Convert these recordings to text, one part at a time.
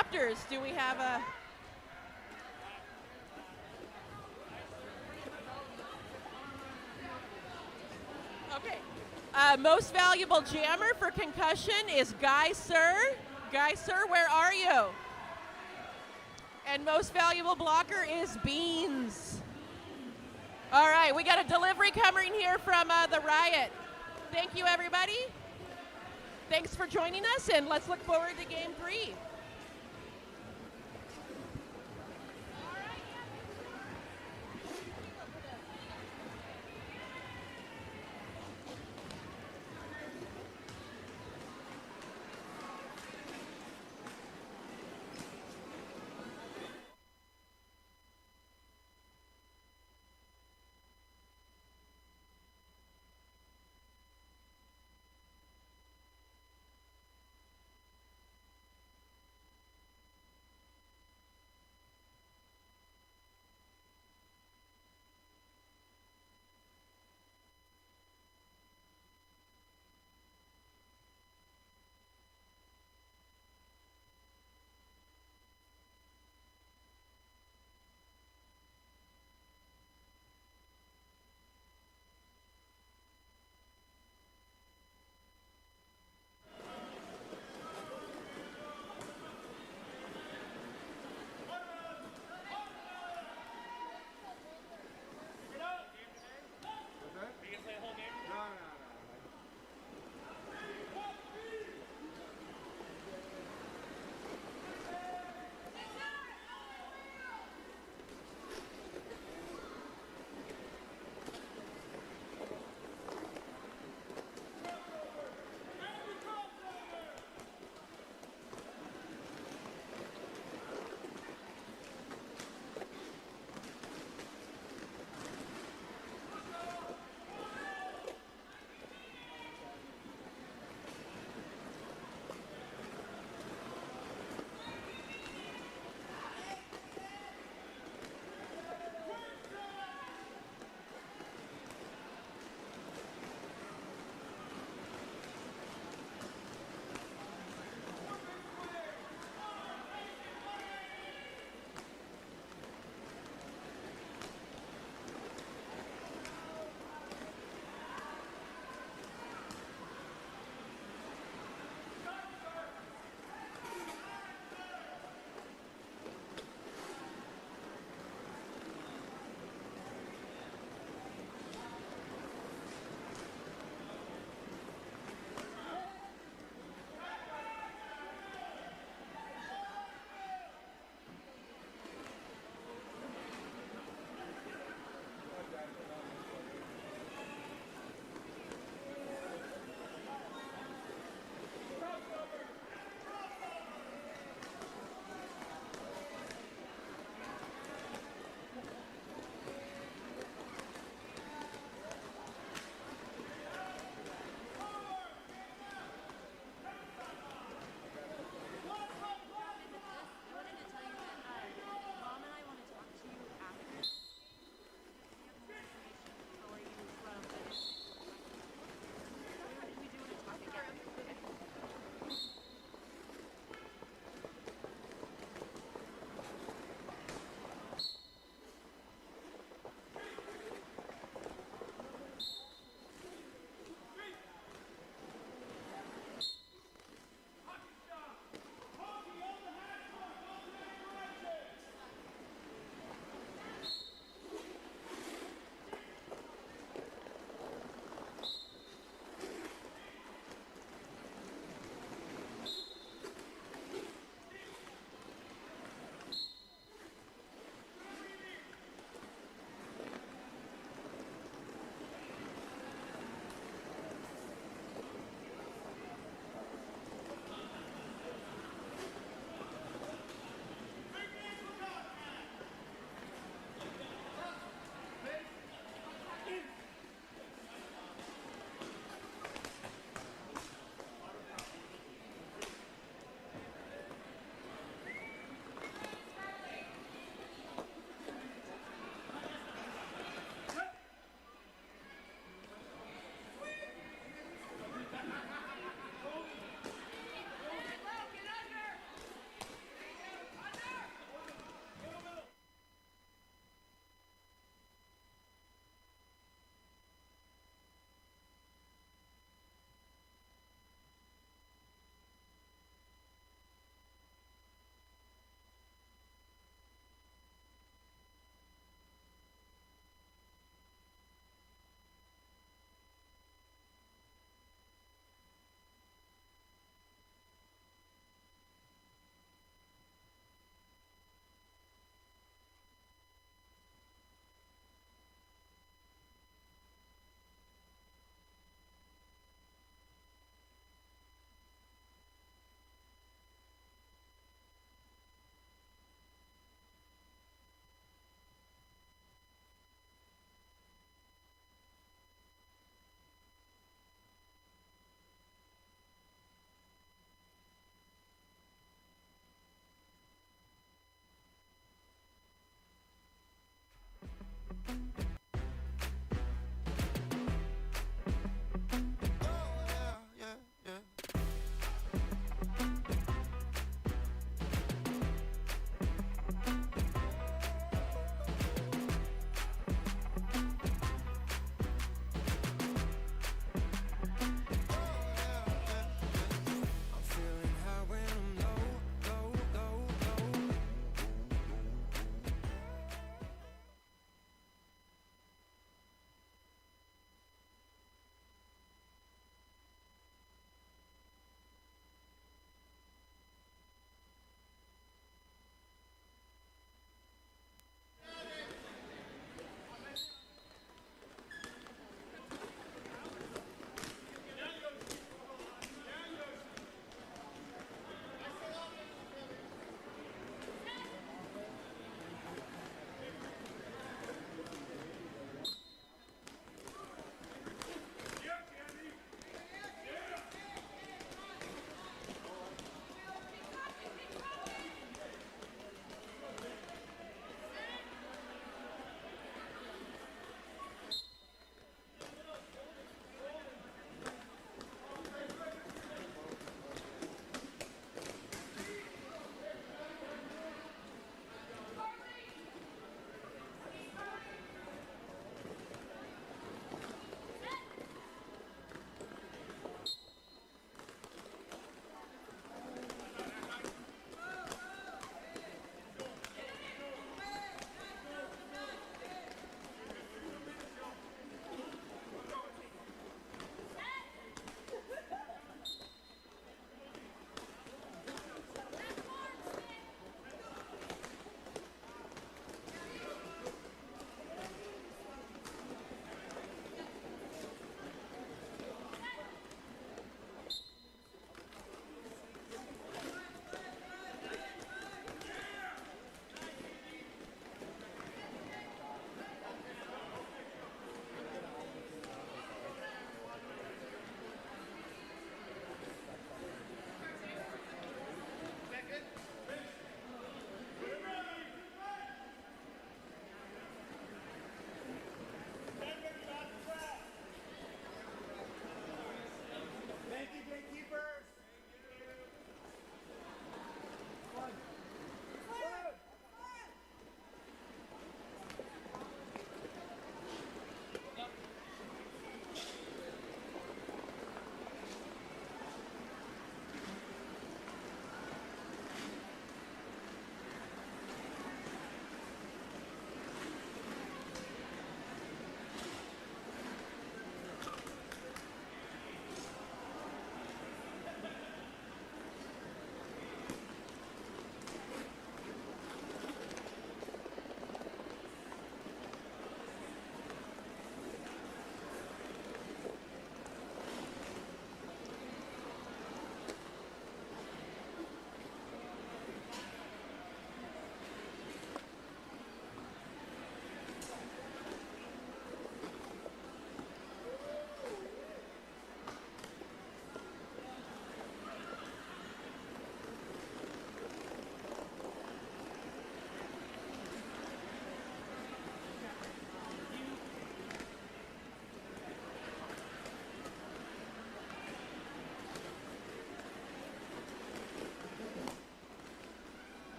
Raptors, do we have a... Okay. Most valuable jammer for concussion is Guy Sir. Guy Sir, where are you? And most valuable blocker is Beans. All right, we got a delivery coming here from the Riot. Thank you, everybody. Thanks for joining us, and let's look forward to Game 3.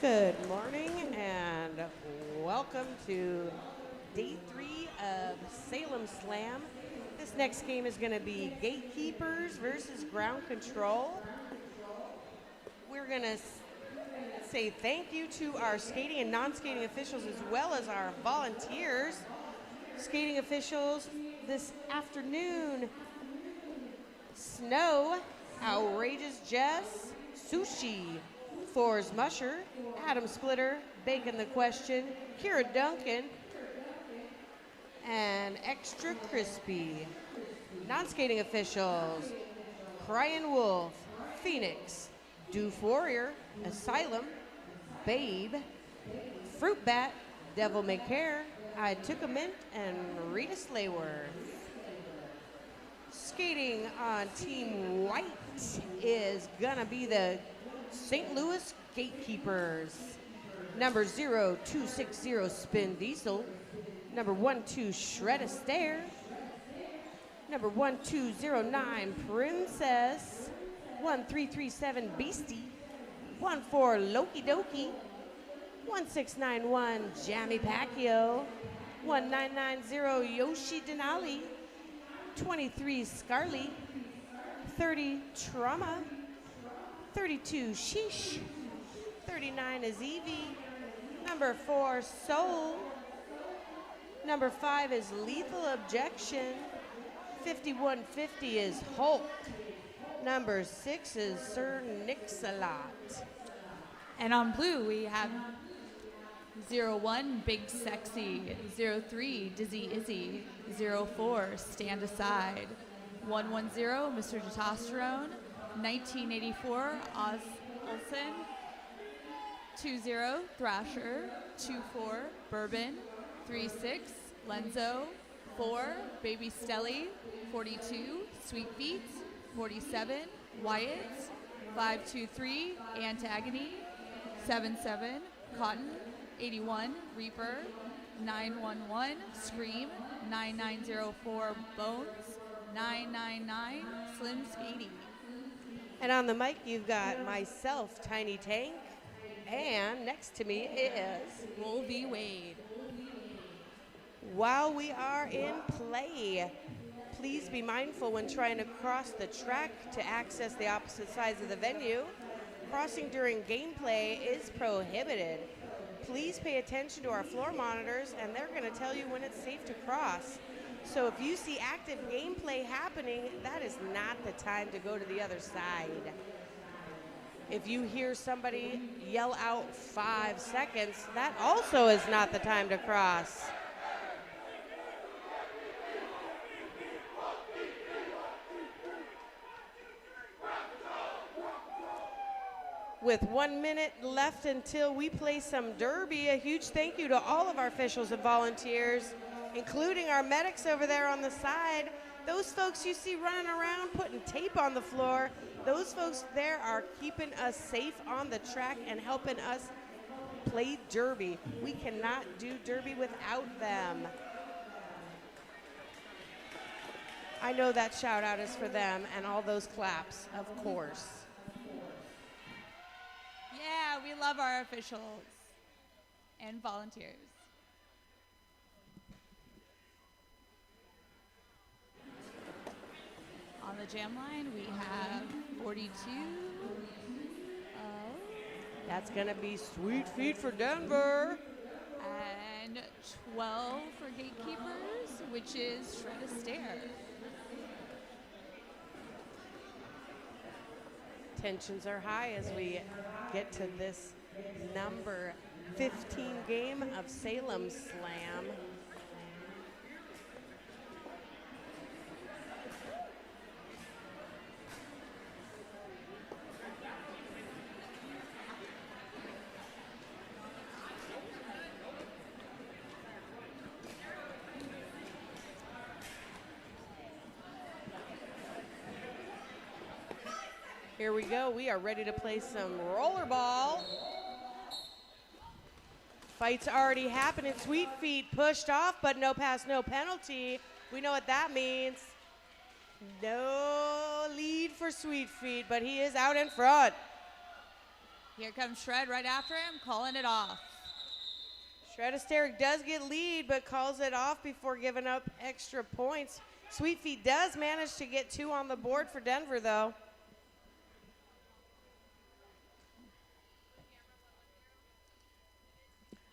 Good morning and welcome to day 3 of Salem Slam. This next game is going to be Gatekeepers versus Ground Control. We're going to say thank you to our skating and non-skating officials as well as our volunteers. Skating officials this afternoon: Snow, Outrageous Jess, Sushi, Fours Musher, Adam Splitter, Bacon the Question, Kira Duncan, and Extra Crispy. Non-skating officials: Crying Wolf, Phoenix, Doof Warrior, Asylum, Babe, Fruit Bat, Devil May Care, I Took a Mint, and Rita Slayworth. Skating on Team White is gonna be the St. Louis Gatekeepers. Number 0260 Spin Diesel. Number 12 Shred a Stare. Number 1209 Princess. 1337 Beastie. 14 Loki Doki. 1691 Jammy Pacquiao. 1990 Yoshi Denali. 23 Scarly. 30 Trauma. 32 Sheesh. 39 is Evie. Number 4 Soul. Number 5 is Lethal Objection. 5150 is Hulk. Number 6 is Sir Nix-a-Lot. And on blue, we have 01, Big Sexy, 03, Dizzy Izzy, 04, Stand Aside, 110, Mr. Testosterone, 1984, Oz Olsen, 20, Thrasher, 24, Bourbon, 36, Lenzo, 4, Baby Stelly, 42, Sweet Feet, 47, Wyatt, 523, Antagony, 77, Cotton, 81, Reaper, 911, Scream, 9904, Bones, 999, Slim Skady. And on the mic, you've got myself, Tiny Tank, and next to me is Wolvie Wade. While we are in play, please be mindful when trying to cross the track to access the opposite sides of the venue. Crossing during gameplay is prohibited. Please pay attention to our floor monitors, and they're going to tell you when it's safe to cross. So if you see active gameplay happening, that is not the time to go to the other side. If you hear somebody yell out 5 seconds, that also is not the time to cross. With 1 minute left until we play some derby, a huge thank you to all of our officials and volunteers, including our medics over there on the side. Those folks you see running around putting tape on the floor, those folks there are keeping us safe on the track and helping us play derby. We cannot do derby without them. I know that shout out is for them and all those claps, of course. Yeah, we love our officials and volunteers. On the jam line, we have 42. That's going to be Sweet Feet for Denver. And 12 for Gatekeepers, which is Shred a Stare. Tensions are high as we get to this number 15 game of Salem Slam. Here we go. We are ready to play some rollerball. Fight's already happening. Sweet Feet pushed off, but no pass, no penalty. We know what that means. No lead for Sweet Feet, but he is out in front. Here comes Shred right after him, calling it off. Shredisteric does get lead, but calls it off before giving up extra points. Sweet Feet does manage to get 2 on the board for Denver, though.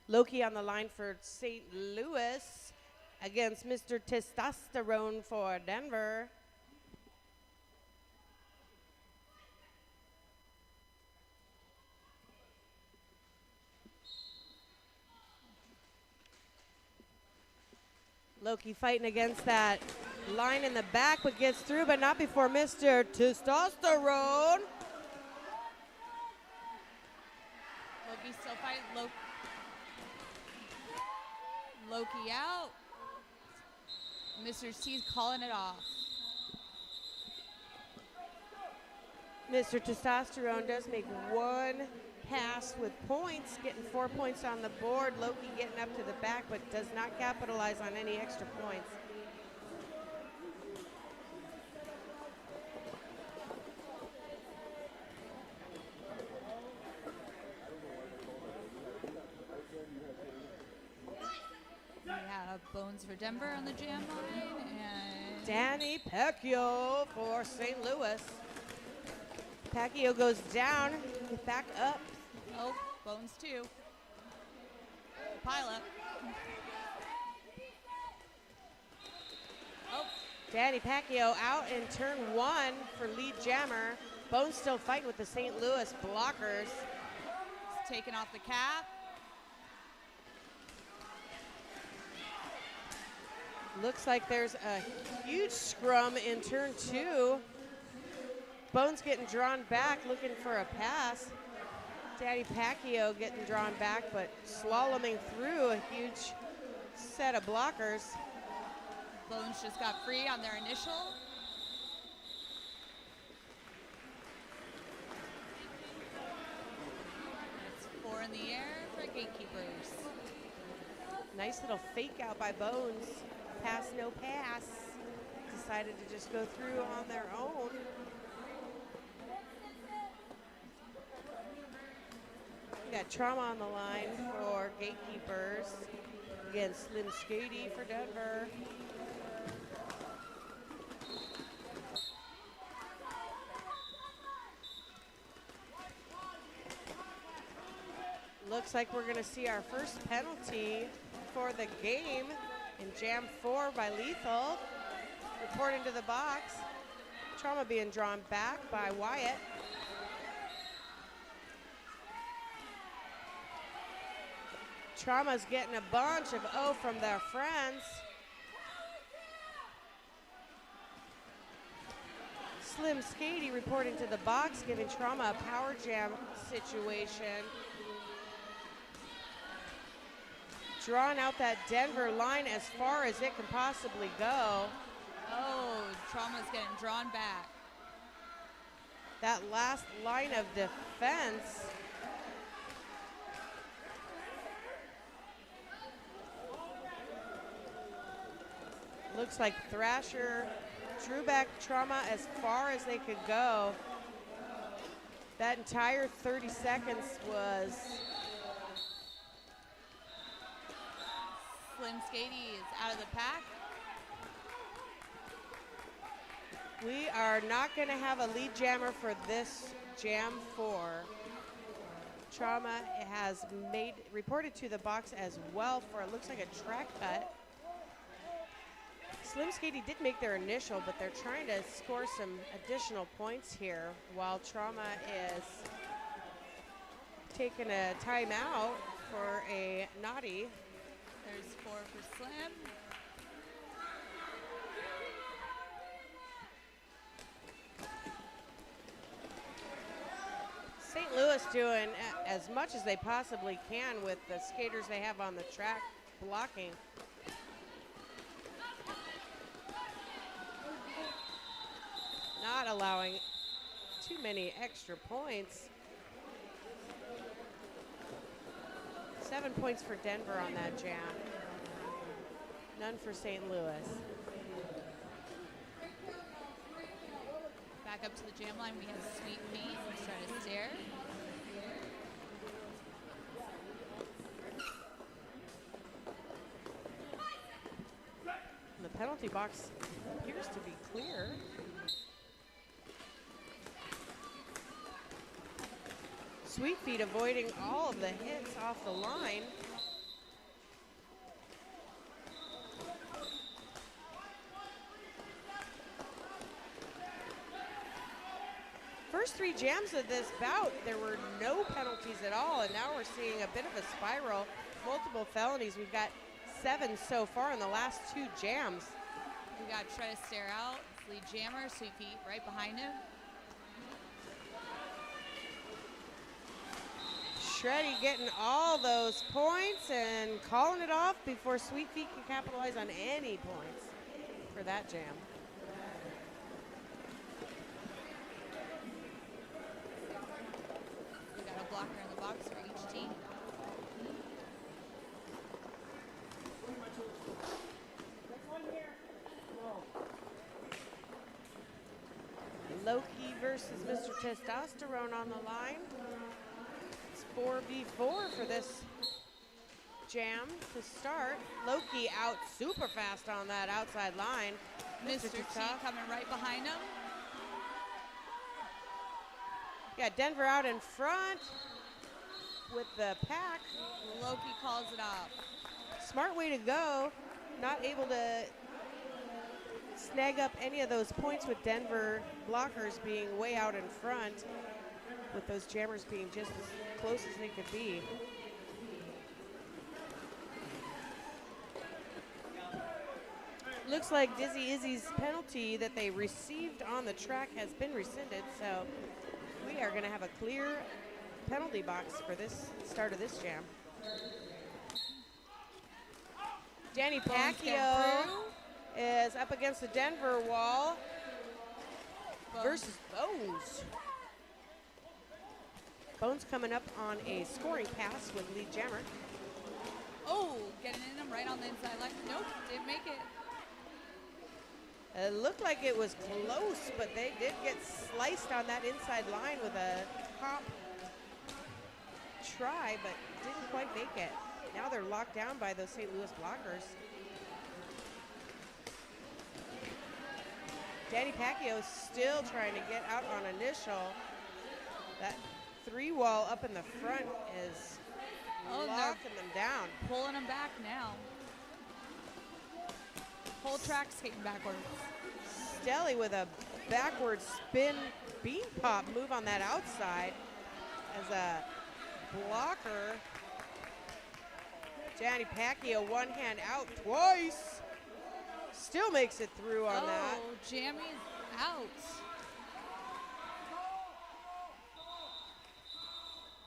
Loki on the line for St. Louis against Mr. Testosterone for Denver. Loki fighting against that line in the back, but gets through, but not before Mr. Testosterone. Loki still fighting. Loki out. Mr. C's calling it off. Mr. Testosterone does make 1 pass with points, getting 4 points on the board. Loki getting up to the back, but does not capitalize on any extra points. We have Bones for Denver on the jam line, and Danny Pacquiao for St. Louis. Pacquiao goes down, back up. oh, Bones too. Pile up. Oh, Danny Pacquiao out in turn 1 for lead jammer. Bones still fighting with the St. Louis blockers. it's taken off the cap. Looks like there's a huge scrum in turn 2. Bones getting drawn back, looking for a pass. Danny Pacquiao getting drawn back, but slaloming through a huge set of blockers. Bones just got free on their initial. It's 4 in the air for Gatekeepers. Nice little fake out by Bones. Pass, no pass. Decided to just go through on their own. We got Trauma on the line for Gatekeepers against Slim Skady for Denver. Looks like we're gonna see our first penalty for the game in Jam 4 by Lethal. Reporting to the box. Trauma being drawn back by Wyatt. Trauma's getting a bunch of O from their friends. Slim Skady reporting to the box, giving Trauma a power jam situation. Drawing out that Denver line as far as it can possibly go. Oh, Trauma's getting drawn back. That last line of defense. Looks like Thrasher drew back Trauma as far as they could go. That entire 30 seconds was Slim Skady is out of the pack. We are not going to have a lead jammer for this Jam 4. Trauma has reported to the box as well for it looks like a track cut. Slim Skady did make their initial, but they're trying to score some additional points here while Trauma is taking a timeout for a naughty. There's 4 for Slim. St. Louis doing as much as they possibly can with the skaters they have on the track blocking. Not allowing too many extra points. 7 points for Denver on that jam. None for St. Louis. Back up to the jam line, we have Sweet Meat and Try to Stare. penalty box appears to be clear. Sweet Feet avoiding all of the hits off the line. First 3 jams of this bout, there were no penalties at all, and now we're seeing a bit of a spiral, multiple felonies. We've got 7 so far in the last 2 jams. We got Try to Stare Out, lead jammer, Sweet Feet right behind him. Shreddy getting all those points and calling it off before Sweet Feet can capitalize on any points for that jam. We got a blocker in the box for each team. Loki versus Mr. Testosterone on the line. It's 4v4 for this jam to start. Loki out super fast on that outside line. Mr. T coming right behind him. Yeah, Denver out in front with the pack. Loki calls it off. Smart way to go. Not able to snag up any of those points with Denver blockers being way out in front, with those jammers being just as close as they could be. Looks like Dizzy Izzy's penalty that they received on the track has been rescinded, so we are going to have a clear penalty box for this start of this jam. Danny Pacquiao is up against the Denver wall versus Bones. Bones coming up on a scoring pass with lead jammer. Oh, getting in him right on the inside line. Nope, didn't make it. It looked like it was close, but they did get sliced on that inside line with a top try, but didn't quite make it. Now they're locked down by those St. Louis blockers. Danny Pacquiao is still trying to get out on initial. That 3-wall up in the front is locking them down. Pulling him back now. Whole track skating backwards. Stelly with a backward spin bean pop move on that outside as a blocker. Danny Pacquiao one hand out twice. Still makes it through on that. Oh, Jammy's out.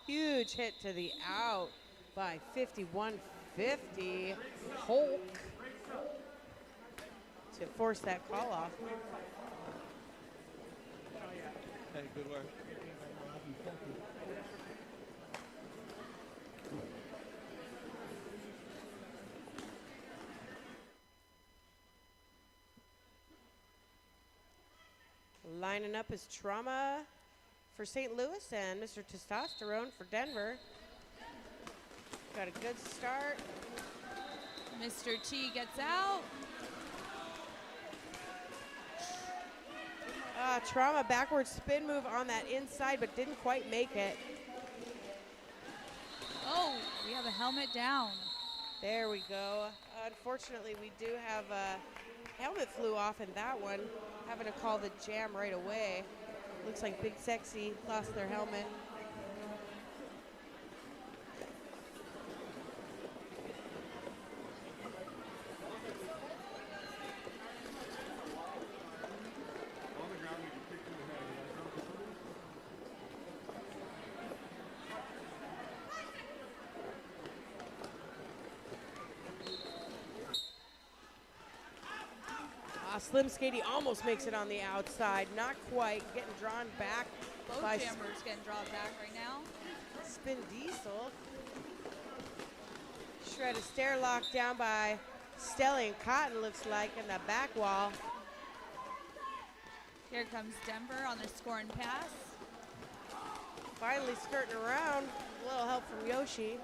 Huge hit to the out by 51-50. Hulk to force that call off. Hey, good work. Lining up is Trauma for St. Louis and Mr. Testosterone for Denver. Got a good start. Mr. T gets out. Trauma backward spin move on that inside, but didn't quite make it. Oh, we have a helmet down. There we go. Unfortunately, we do have a helmet flew off in that one. Having to call the jam right away. Looks like Big Sexy lost their helmet. Slim Skady almost makes it on the outside. Not quite. Getting drawn back. Both by jammers getting drawn back right now. Spin Diesel. Shred a stair locked down by Stelly and Cotton, looks like, in the back wall. Here comes Denver on their scoring pass. Finally skirting around. A little help from Yoshi.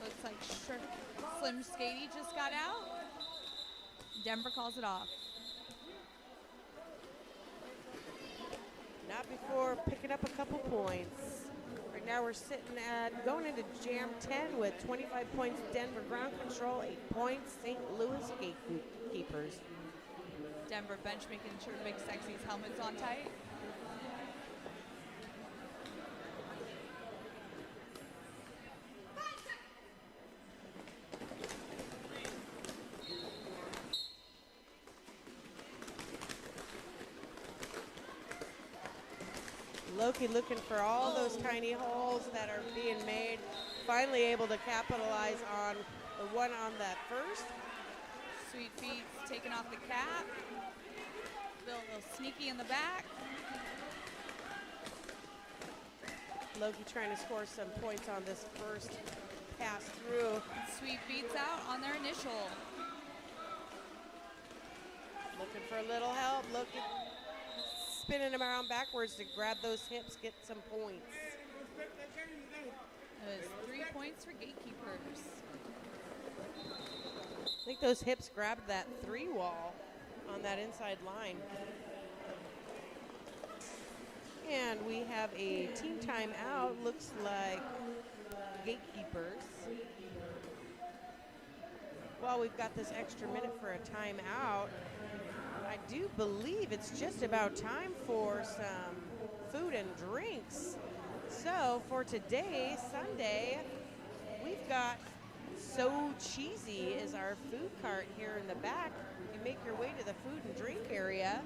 Looks like Slim Skady just got out. Denver calls it off. Not before picking up a couple points. Right now we're sitting at going into Jam 10 with 25 points Denver ground control, 8 points St. Louis Gatekeepers. Denver bench making sure Big Sexy's helmet's on tight. Loki looking for all those tiny holes that are being made. Finally able to capitalize on the one on that first. Sweet Feet's taking off the cap. Bill a little sneaky in the back. Loki trying to score some points on this first pass through. Sweet Feet's out on their initial. Looking for a little help. Loki spinning him around backwards to grab those hips, get some points. It was 3 points for Gatekeepers. I think those hips grabbed that 3 wall on that inside line. And we have a team timeout. Looks like Gatekeepers. Well, we've got this extra minute for a timeout. I do believe it's just about time for some food and drinks. So for today, Sunday, we've got So Cheesy is our food cart here in the back. You make your way to the food and drink area.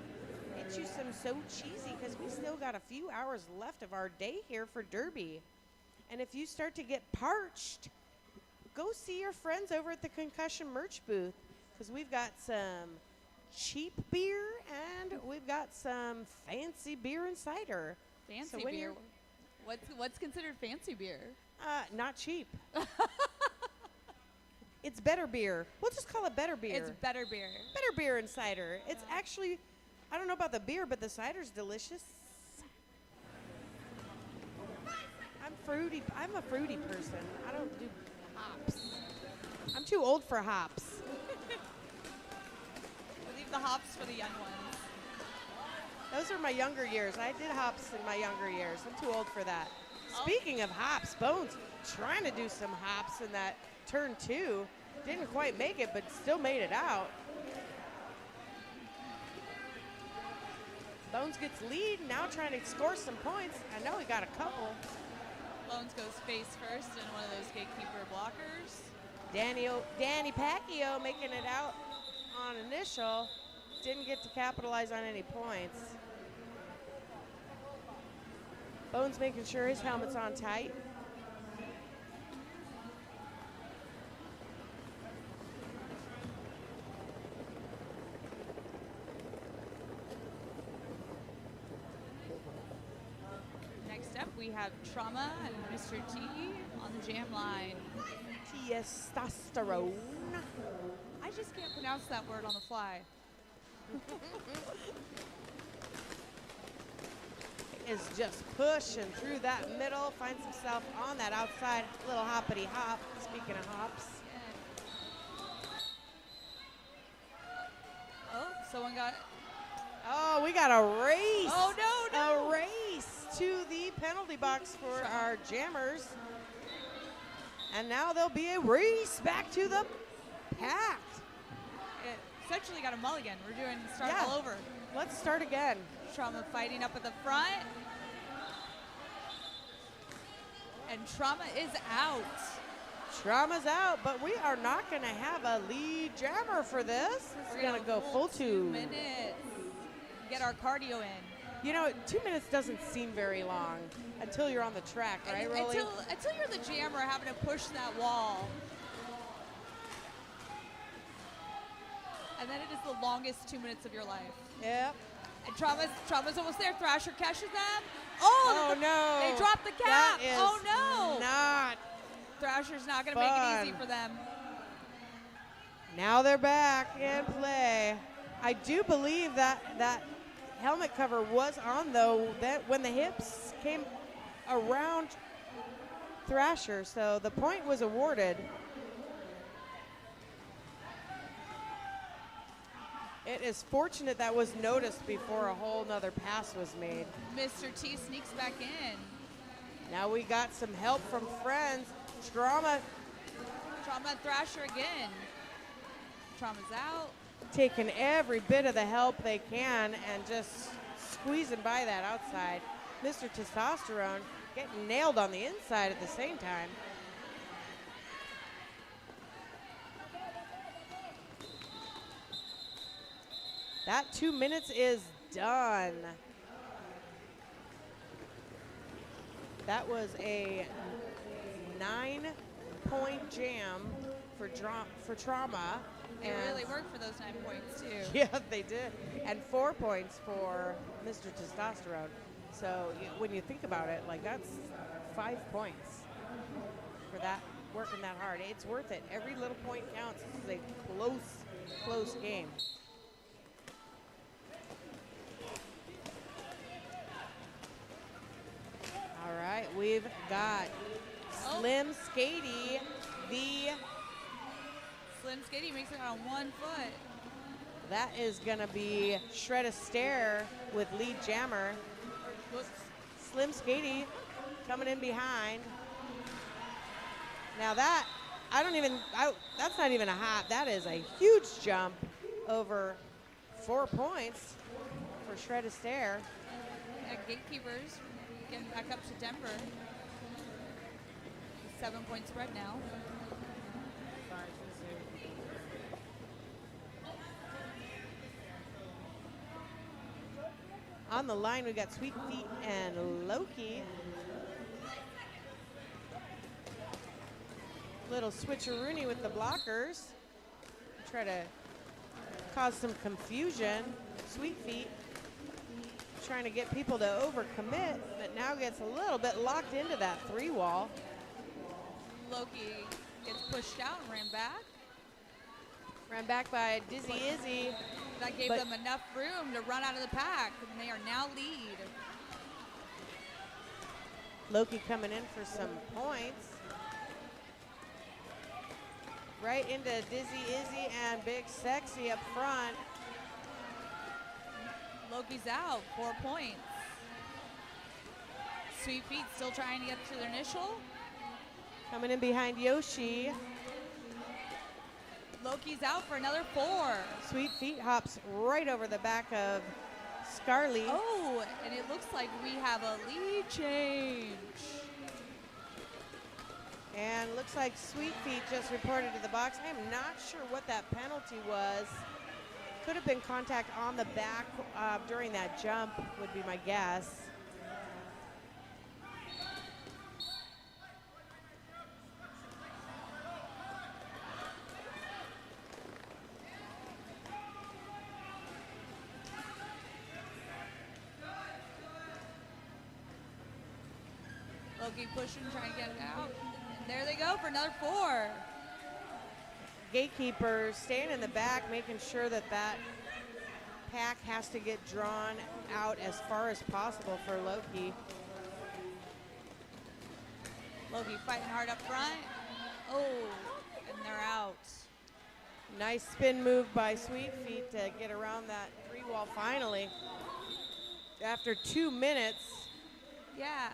Get you some So Cheesy because we still got a few hours left of our day here for Derby. And if you start to get parched, go see your friends over at the Concussion merch booth because we've got some cheap beer and we've got some fancy beer and cider. Fancy So when beer. What's considered fancy beer? Not cheap. It's better beer. We'll just call it better beer. It's better beer. Better beer and cider. It's actually, I don't know about the beer, but the cider's delicious. I'm a fruity person. I don't do hops. I'm too old for hops. We'll leave the hops for the young ones. Those are my younger years. I did hops in my younger years. I'm too old for that. Speaking of hops, Bones trying to do some hops in that turn 2. Didn't quite make it, but still made it out. Bones gets lead, now trying to score some points. I know he got a couple. Bones goes face first in one of those Gatekeeper blockers. Danny Pacquiao making it out on initial. Didn't get to capitalize on any points. Bones making sure his helmet's on tight. Next up, we have Trauma and Mr. T on the jam line. Testosterone. I just can't pronounce that word on the fly. Is just pushing through that middle, finds himself on that outside little hoppity hop. Speaking of hops. Oh, someone got... Oh, we got a race. Oh, no. A race to the penalty box for our jammers. And now there'll be a race back to the pack. It essentially got a mulligan. We're doing start all over. Let's start again. Trauma fighting up at the front. And Trauma is out. Trauma's out, but we are not going to have a lead jammer for this. We're going to go full 2 minutes. Get our cardio in. You know, 2 minutes doesn't seem very long until you're on the track, right, Rolly? Until you're the jammer having to push that wall. And then it is the longest 2 minutes of your life. Yep. And Trauma's almost there. Thrasher catches them. Oh, no. They dropped the cap. That is Oh, no. not Thrasher's not going to make it easy for them. Now they're back in play. I do believe that helmet cover was on, though, that when the hips came around Thrasher, so the point was awarded. It is fortunate that was noticed before a whole nother pass was made. Mr. T sneaks back in. Now we got some help from friends. Trauma Thrasher again. Trauma's out. taking every bit of the help they can and just squeezing by that outside. Mr. Testosterone getting nailed on the inside at the same time. That 2 minutes is done. That was a 9-point jam for Trauma. They really worked for those 9 points too. Yeah, they did. And 4 points for Mr. Testosterone. So when you think about it, like that's 5 points for that, working that hard. It's worth it. Every little point counts. This is a close game. All right, we've got Slim Skady, Slim Skady makes it on 1 foot. that is gonna be Shred a Stare with lead jammer. Whoops. Slim Skady coming in behind. Now that, that's not even a hop. That is a huge jump over 4 points for Shred a Stare. And Gatekeepers getting back up to Denver. 7-point spread now. On the line, we got Sweet Feet and Loki. Little switcheroony with the blockers. Try to cause some confusion. Sweet Feet trying to get people to overcommit, but now gets a little bit locked into that 3-wall. Loki gets pushed out and ran back. Ran back by Dizzy Izzy. That gave them enough room to run out of the pack, and they are now lead. Loki coming in for some points. Right into Dizzy Izzy and Big Sexy up front. Loki's out, 4 points. Sweet Feet still trying to get to their initial. Coming in behind Yoshi. Loki's out for another 4. Sweet Feet hops right over the back of Scarly. Oh, and it looks like we have a lead change. And looks like Sweet Feet just reported to the box. I am not sure what that penalty was. Could have been contact on the back during that jump, would be my guess. Loki pushing, trying to get it out. And there they go for another 4. Gatekeepers staying in the back, making sure that that pack has to get drawn out as far as possible for Loki. Loki fighting hard up front. Oh, and they're out. Nice spin move by Sweet Feet to get around that 3-wall finally. After 2 minutes. Yeah.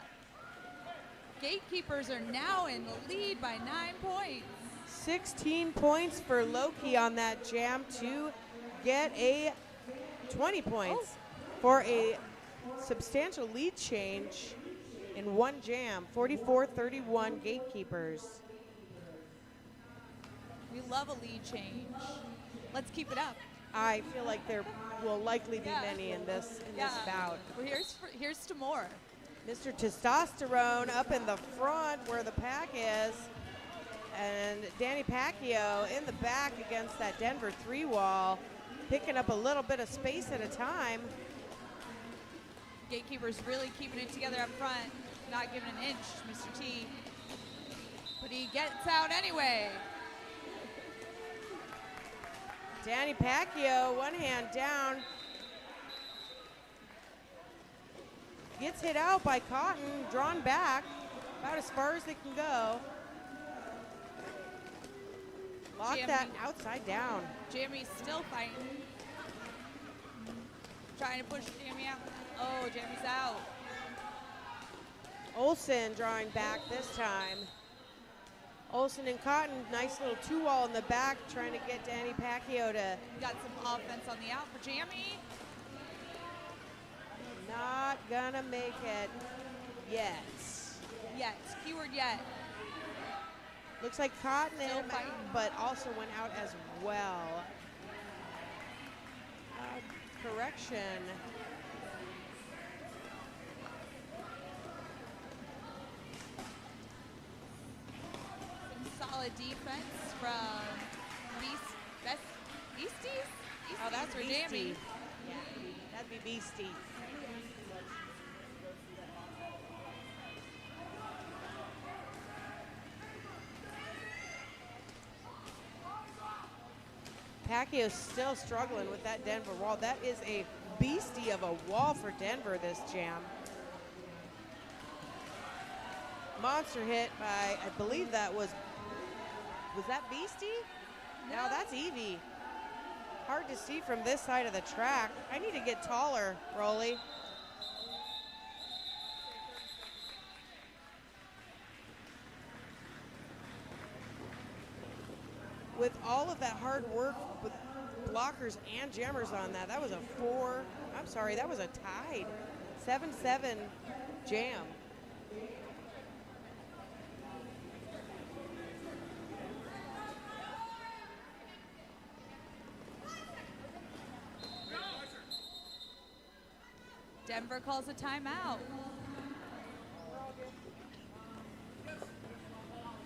Gatekeepers are now in the lead by 9 points. 16 points for Loki on that jam to get a 20 points for a substantial lead change in one jam. 44-31 Gatekeepers. We love a lead change. Let's keep it up. I feel like there will likely be many in this bout. Well, here's to more. Mr. Testosterone up in the front where the pack is. And Danny Pacquiao in the back against that Denver 3-wall, picking up a little bit of space at a time. Gatekeepers really keeping it together up front, not giving an inch to Mr. T. But he gets out anyway. Danny Pacquiao, one hand down. Gets hit out by Cotton, drawn back, about as far as they can go. Lock that outside down. Jimmy's still fighting. trying to push Jamie out. Oh, Jamie's out. Olsen drawing back this time. Olsen and Cotton, nice little 2-wall in the back, trying to get Danny Pacquiao to. Got some offense on the out for Jamie. Not gonna make it yet. Yet, keyword yet. Looks like Cotton Still and fighting. but also went out as well. Correction. Some solid defense from Beasties? Oh, that's for Beastie. Jamie. Yeah, that'd be Beastie. Pacquiao's still struggling with that Denver wall. That is a beastie of a wall for Denver this jam. Monster hit by, I believe that was that Beastie? No, that's Evie. Hard to see from this side of the track. I need to get taller, Rolly. With all of that hard work with blockers and jammers on that, that was a that was a tied 7-7 jam. Denver calls a timeout.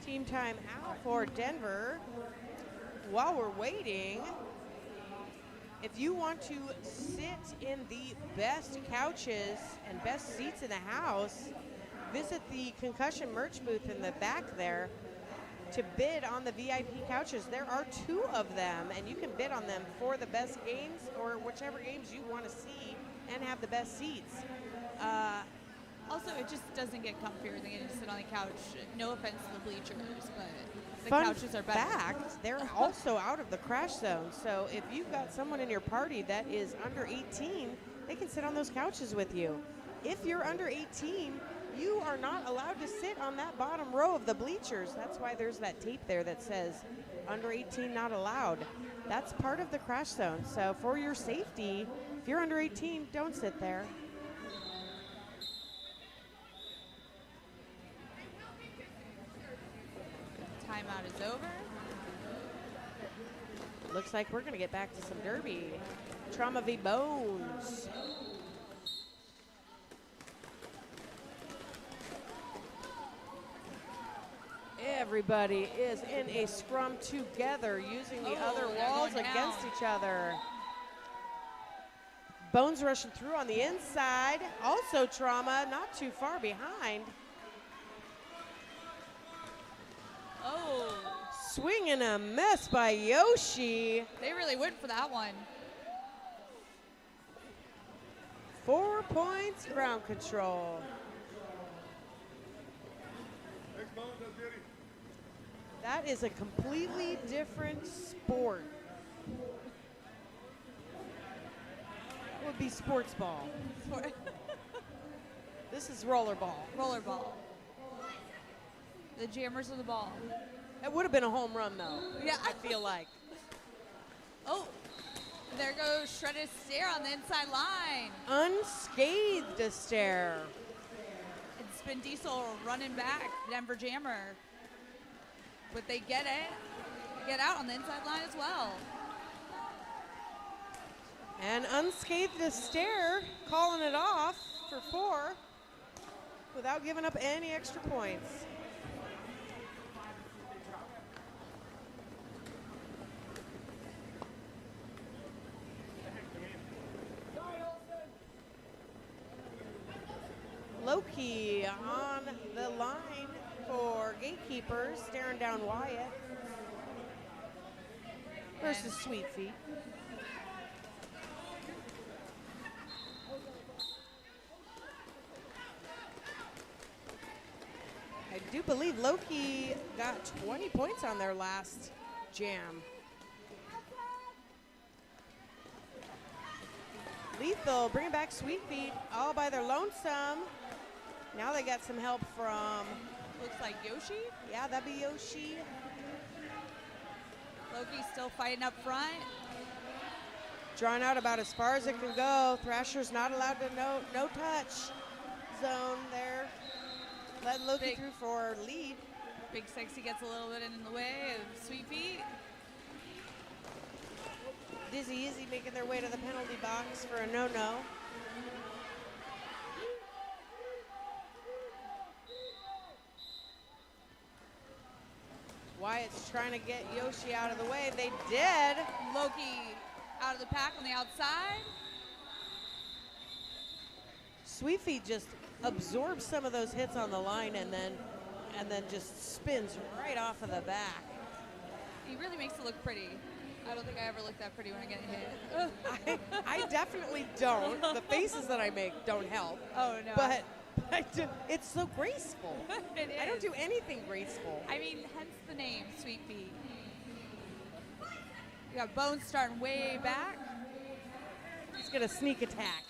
Team time out for Denver. While we're waiting, if you want to sit in the best couches and best seats in the house, visit the concussion merch booth in the back there to bid on the VIP couches. There are 2 of them, and you can bid on them for the best games or whichever games you want to see and have the best seats. Also, it just doesn't get comfier than getting to sit on the couch. No offense to the bleachers, but the Fun couches are better. fact, they're also out of the crash zone. So if you've got someone in your party that is under 18, they can sit on those couches with you. If you're under 18, you are not allowed to sit on that bottom row of the bleachers. That's why there's that tape there that says under 18 not allowed. That's part of the crash zone. So for your safety, if you're under 18, don't sit there. Timeout is over. Looks like we're going to get back to some derby. Trauma v. Bones. Everybody is in a scrum together, using the other they're walls going against down. each other. Bones rushing through on the inside. Also Trauma, not too far behind. Oh, Swing and a miss by Yoshi. they really went for that one. 4 points, ground control. That is a completely different sport. It would be sports ball. This is rollerball. Rollerball. The jammers of the ball. It would have been a home run, though. Yeah. I feel like. Oh, there goes Shredded Stare on the inside line. Unscathed stare. And Spin Diesel running back, Denver Jammer. But they get it. They get out on the inside line as well. And unscathed stare, calling it off for 4 without giving up any extra points. Loki on the line for Gatekeepers, staring down Wyatt versus Sweet Feet. I do believe Loki got 20 points on their last jam. Lethal bringing back Sweet Feet all by their lonesome. Now they got some help from, Looks like Yoshi. yeah, that'd be Yoshi. Loki's still fighting up front. Drawn out about as far as it can go. Thrasher's not allowed to no touch zone there. Letting Loki Big- through for lead. Big Sexy gets a little bit in the way of Sweet Feet. Dizzy Izzy making their way to the penalty box for a no-no. Wyatt's trying to get Yoshi out of the way. They did. Loki out of the pack on the outside. Sweet Feet just absorbs some of those hits on the line and then just spins right off of the back. He really makes it look pretty. I don't think I ever look that pretty when I get hit. I definitely don't. The faces that I make don't help. Oh, no. But it's so graceful. It I don't is. do anything graceful. I mean, hence the name, Sweet Feet. We got Bones starting way back. He's gonna sneak attack.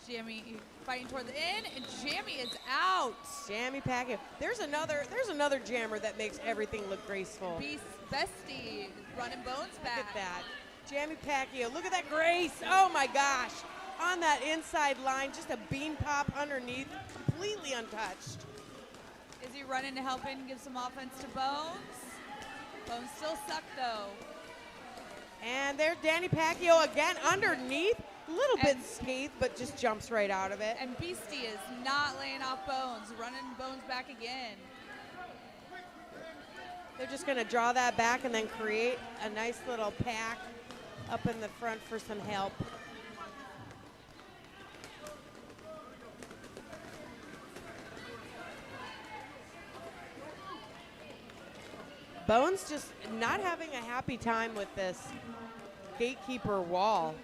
Jammy fighting toward the end, and Jammy is out. Jammy Pacquiao. There's another jammer that makes everything look graceful. Beast Bestie running Bones back. Look at that. Jammy Pacquiao. Look at that grace. Oh my gosh. On that inside line, just a bean pop underneath, completely untouched. Is he running to help in, give some offense to Bones? Bones still suck though. And there's Danny Pacquiao again underneath. A little bit And- scathed, but just jumps right out of it. And Beastie is not laying off Bones, running Bones back again. They're just going to draw that back and then create a nice little pack up in the front for some help. Bones just not having a happy time with this gatekeeper wall.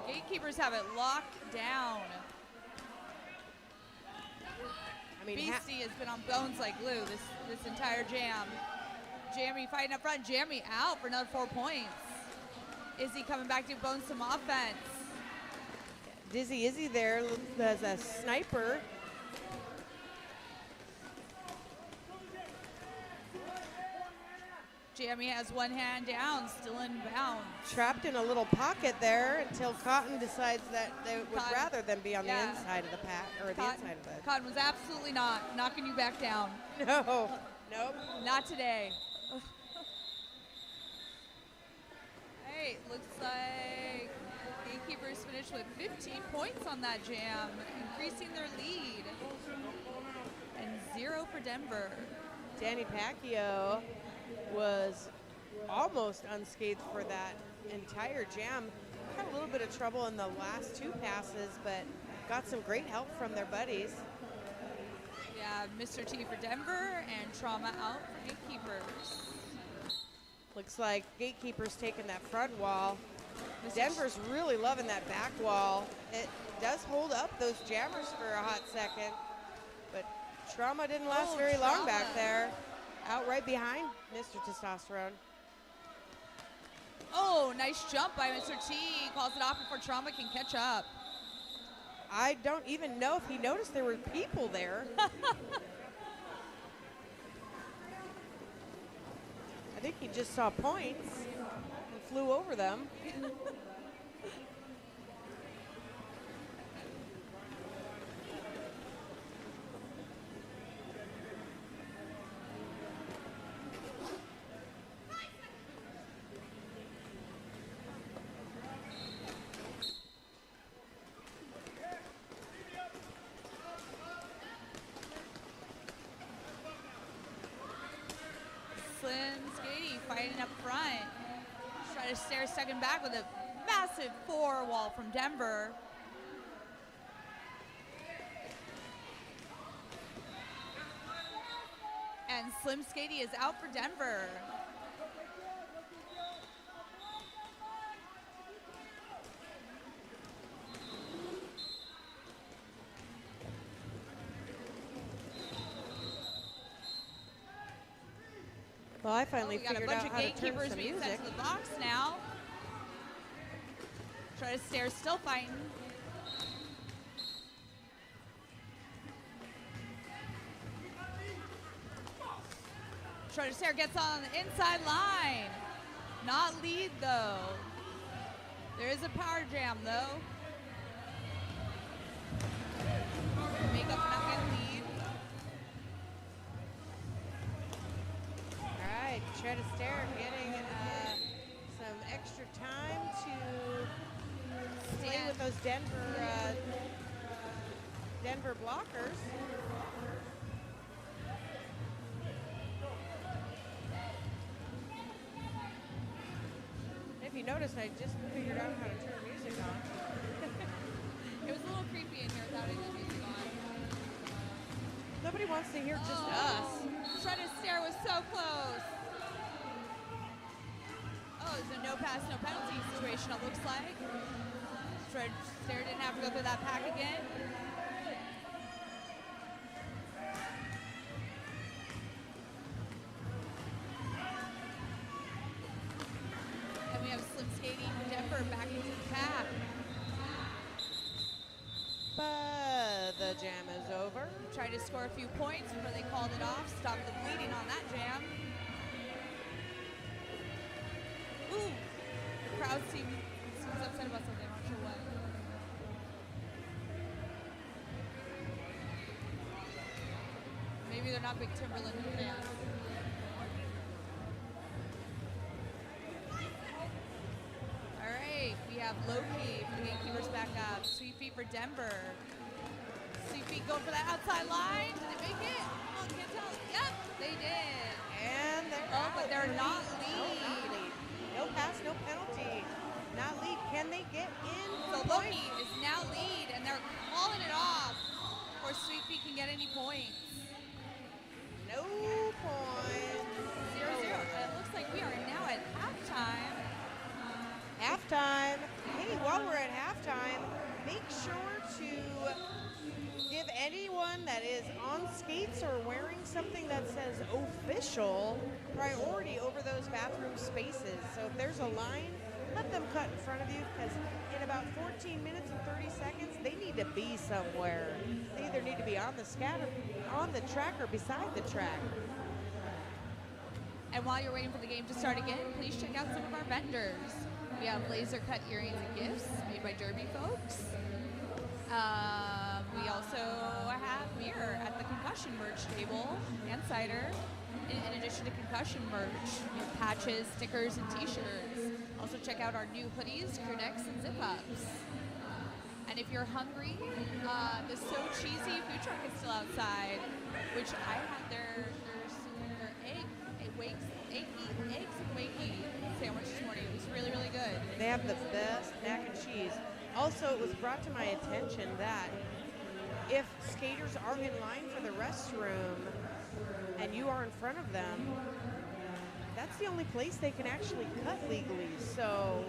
Gatekeepers have it locked down. I mean, Beastie has been on Bones like glue this entire jam. Jammy fighting up front. Jammy out for another 4 points. Izzy coming back to Bones some offense. Dizzy Izzy there as a sniper. Jammy has one hand down, still in bounds. Trapped in a little pocket there until Cotton decides that they would Cotton- rather than be on yeah. the inside of the pack, or the Cotton, inside of the. Cotton was absolutely not knocking you back down. No, nope. Not today. Hey, looks like Gatekeepers finished with 15 points on that jam, increasing their lead. And 0 for Denver. Danny Pacquiao was almost unscathed for that entire jam. Had a little bit of trouble in the last 2 passes, but got some great help from their buddies. Yeah, Mr. T for Denver and Trauma out for Gatekeepers. Looks like Gatekeepers taking that front wall. Mr. Denver's really loving that back wall. It does hold up those jammers for a hot second, but Trauma didn't last Oh, very long Trauma. back there. Out right behind Mr. Testosterone. Oh, nice jump by Mr. T. Calls it off before Trauma can catch up. I don't even know if he noticed there were people there. I think he just saw points and flew over them. Slim Skady fighting up front. Try to stare second back with a massive 4 wall from Denver. And Slim Skady is out for Denver. Well, I finally We got a figured bunch out of how to turn Gatekeepers some being music. sent to the box now. Try to stare, still fighting. Try to stare gets on the inside line. Not lead though. There is a power jam though. Makeup not getting lead. All right, Tread Astaire getting some extra time to play with those Denver blockers. If you notice, I just figured out how to turn music on. It was a little creepy in here without any music on. Nobody wants to hear just us. Try to stare was so close. Oh, it's a no pass, no penalty situation, it looks like. Try to stare didn't have to go through that pack again. And we have Slim Skating Denver back into the pack. But the jam is over. Tried to score a few points before they called it off. Stop the bleeding on that jam. Ooh, the crowd seems upset about something. I'm not sure what. Maybe they're not big Timberland fans. All right, we have Loki for the Gatekeepers back up. Sweet feet for Denver. Sweet feet going for that outside line. Did they make it? Oh, can't tell. Yep, they did. And they're but they're not lead. No, not lead. No pass, no penalty. Not lead. Can they get in? So Loki is now lead, and they're calling it off before Sweet Feet can get any points. No points. 0-0. It looks like we are now at halftime. Halftime. Hey, while we're at halftime, make sure to give anyone that is on skates or wearing something that says official priority over those bathroom spaces. So if there's a line, let them cut in front of you, because in about 14 minutes and 30 seconds, they need to be somewhere. They either need to be on the on the track or beside the track. And while you're waiting for the game to start again, please check out some of our vendors. We have laser cut earrings and gifts made by Derby folks. We also have beer at the concussion merch table and cider. In addition to concussion merch, we have patches, stickers, and t-shirts. Also check out our new hoodies, crew necks, and zip-ups. And if you're hungry, the So Cheesy food truck is still outside, which I had their eggs and wakey sandwich this morning. It was really, really good. They have the best mac and cheese. Also, it was brought to my attention that if skaters are in line for the restroom and you are in front of them, that's the only place they can actually cut legally. So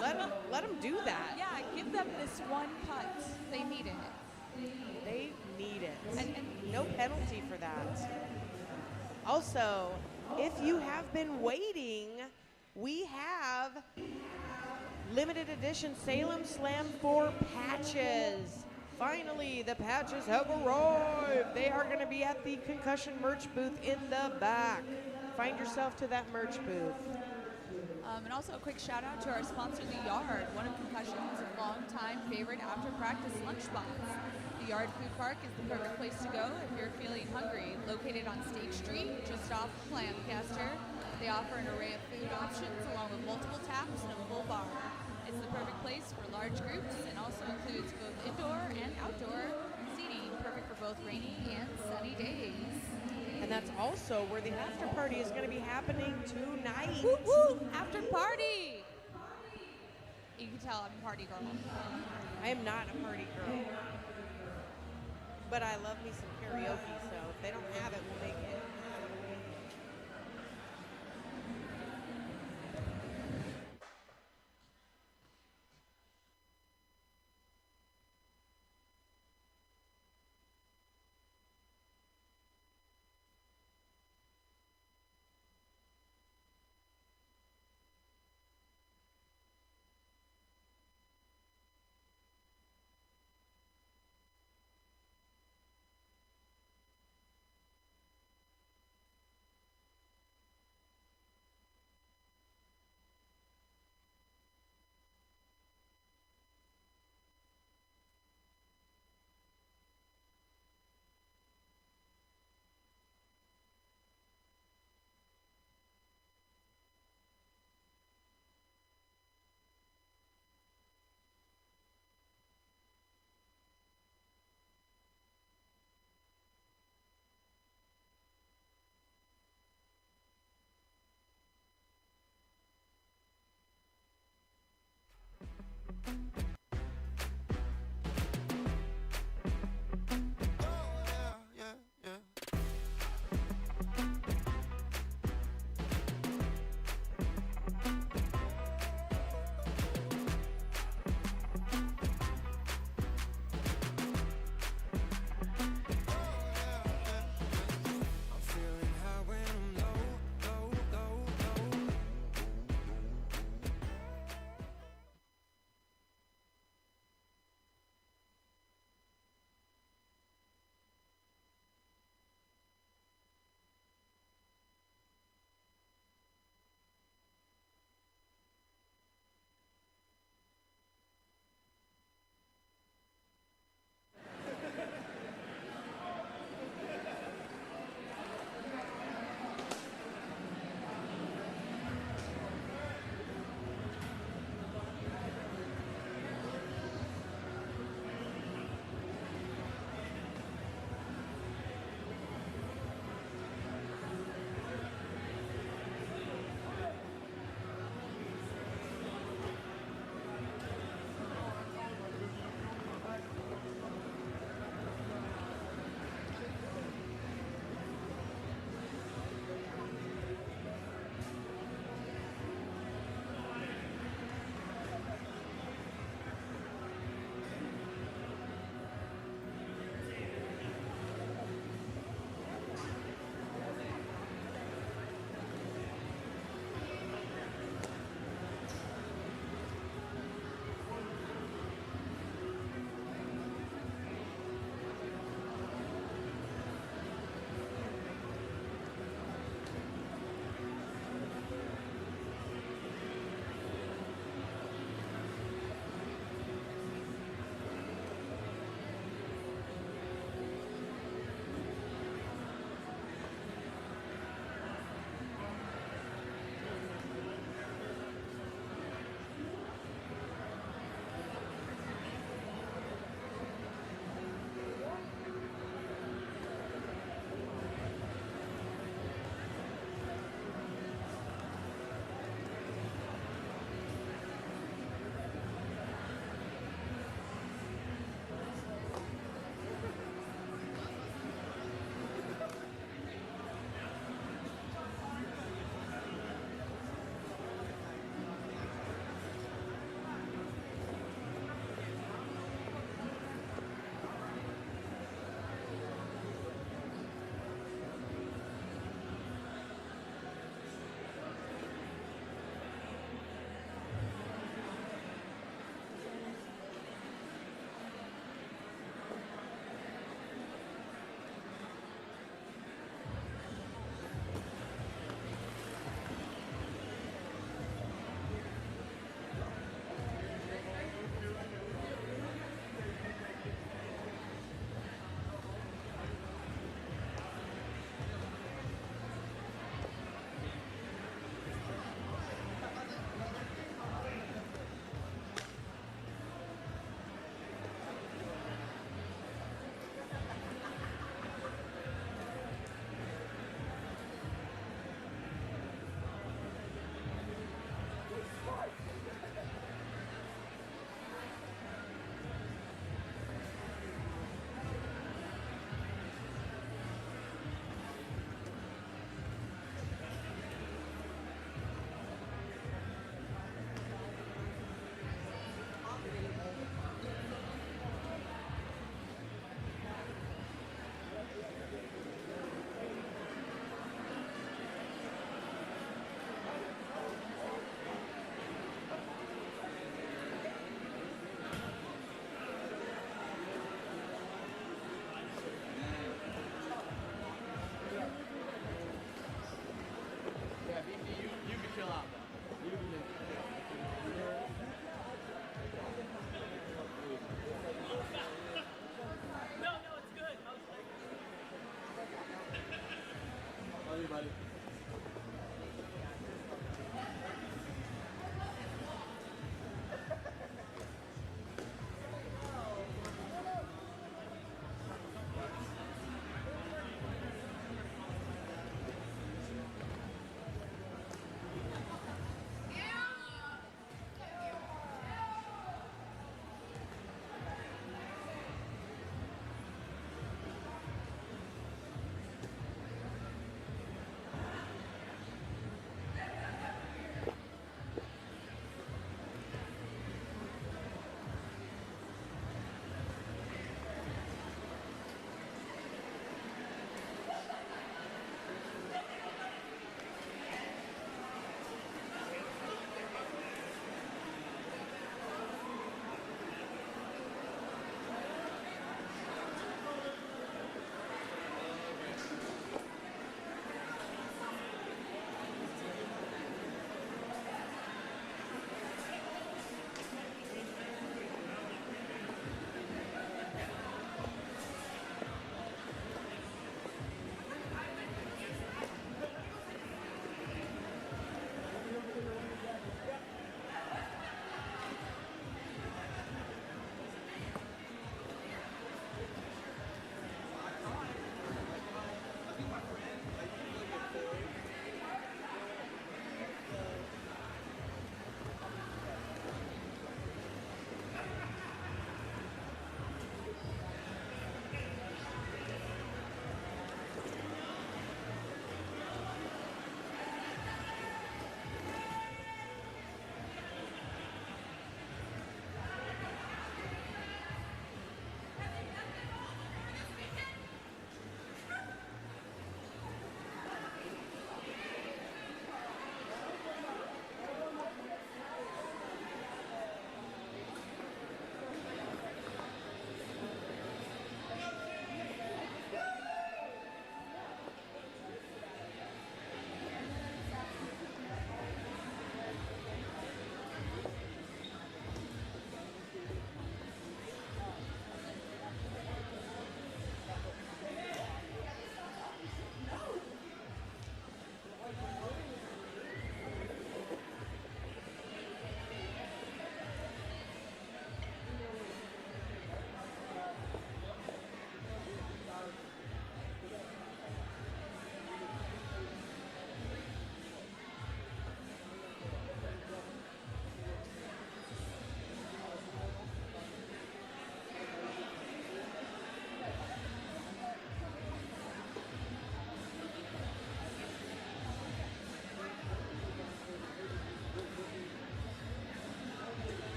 let them do that. Yeah, give them this one cut. They need it. They need it. And no penalty for that. Also, if you have been waiting, we have limited edition Salem Slam 4 patches. Finally, the patches have arrived. They are going to be at the concussion merch booth in the back. Find yourself to that merch booth. And also a quick shout out to our sponsor, The Yard, one of Concussion's longtime favorite after practice lunch spots. The Yard Food Park is the perfect place to go if you're feeling hungry. Located on State Street, just off Lancaster, they offer an array of food options along with multiple taps and a full bar. It's the perfect place for large groups and also includes both indoor and outdoor seating, perfect for both rainy and sunny days. And that's also where the after party is going to be happening tonight. Woo woo! After party! You can tell I'm a party girl. I am not a party girl. But I love me some karaoke, so if they don't have it, we'll make it.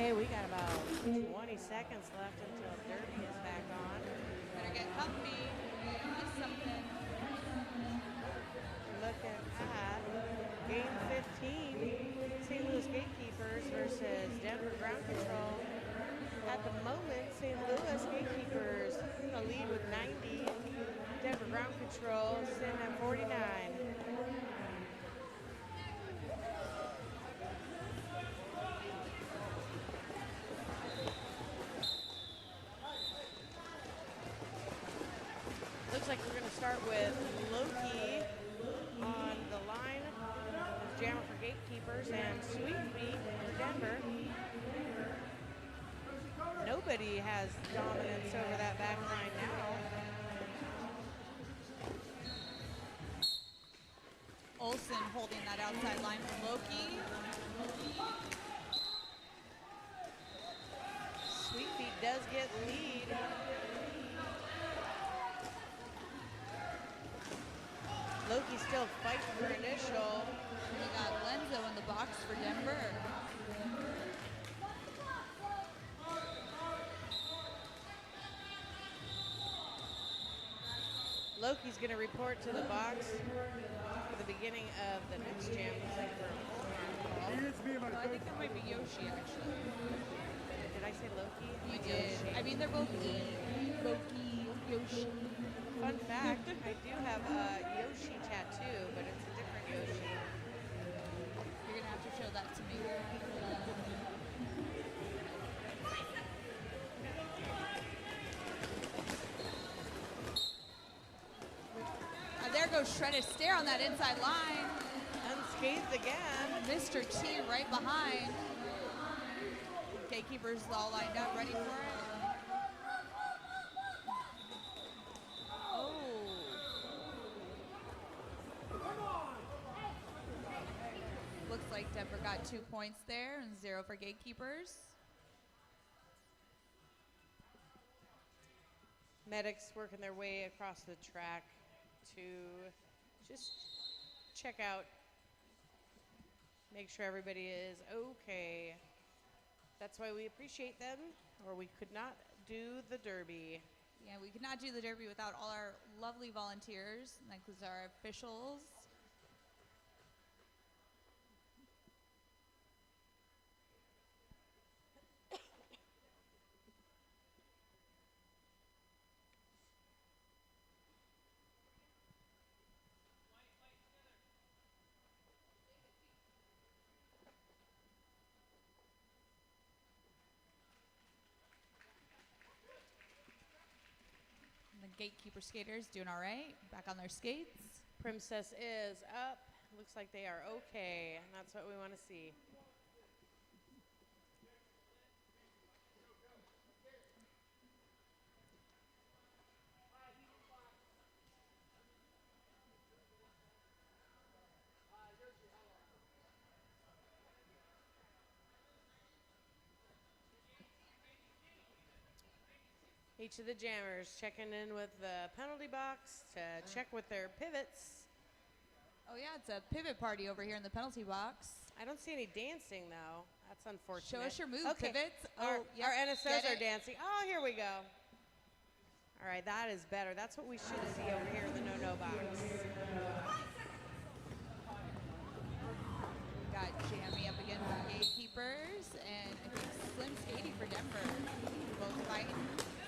Okay, we got about 20 seconds left until Derby is back on. Better get comfy. Miss something. Looking at game 15, St. Louis Gatekeepers versus Denver Ground Control. At the moment, St. Louis Gatekeepers in the lead with 90. Denver Ground Control sitting at 49. Looks like we're going to start with Loki on the line, Jammer for Gatekeepers, and Sweet Feet for Denver. Nobody has dominance over that back line now. Olsen holding that outside line for Loki. Sweet Feet does get lead. Loki still fighting for initial. We got Lenzo in the box for Denver. Loki's going to report to the box for the beginning of the next jam. Looks like for a full arm call. I think that might be Yoshi, actually. Did I say Loki? You did. Yoshi. I mean, they're both Loki, Yoshi. Fun fact, I do have a Yoshi tattoo, but it's a different Yoshi. You're going to have to show that to me. There goes Shredded Stare on that inside line. Unscathed again. Mr. T right behind. Gatekeepers all lined up, ready for it. Oh. Looks like Denver got 2 points there and 0 for Gatekeepers. Medics working their way across the track to just check out, make sure everybody is okay. That's why we appreciate them, or we could not do the Derby. Yeah, we could not do the Derby without all our lovely volunteers. And that includes our officials. Gatekeeper skaters doing all right, back on their skates. Princess is up. Looks like they are okay, and that's what we want to see. Each of the jammers checking in with the penalty box to check with their pivots. Oh yeah, it's a pivot party over here in the penalty box. I don't see any dancing though. That's unfortunate. Show us your move, okay. pivots. Our NSOs are it. dancing. Oh, here we go. All right, that is better. That's what we should see over here in the no-no box. We got Jammy up again for Gatekeepers, and I think Slim skating for Denver. Both fighting.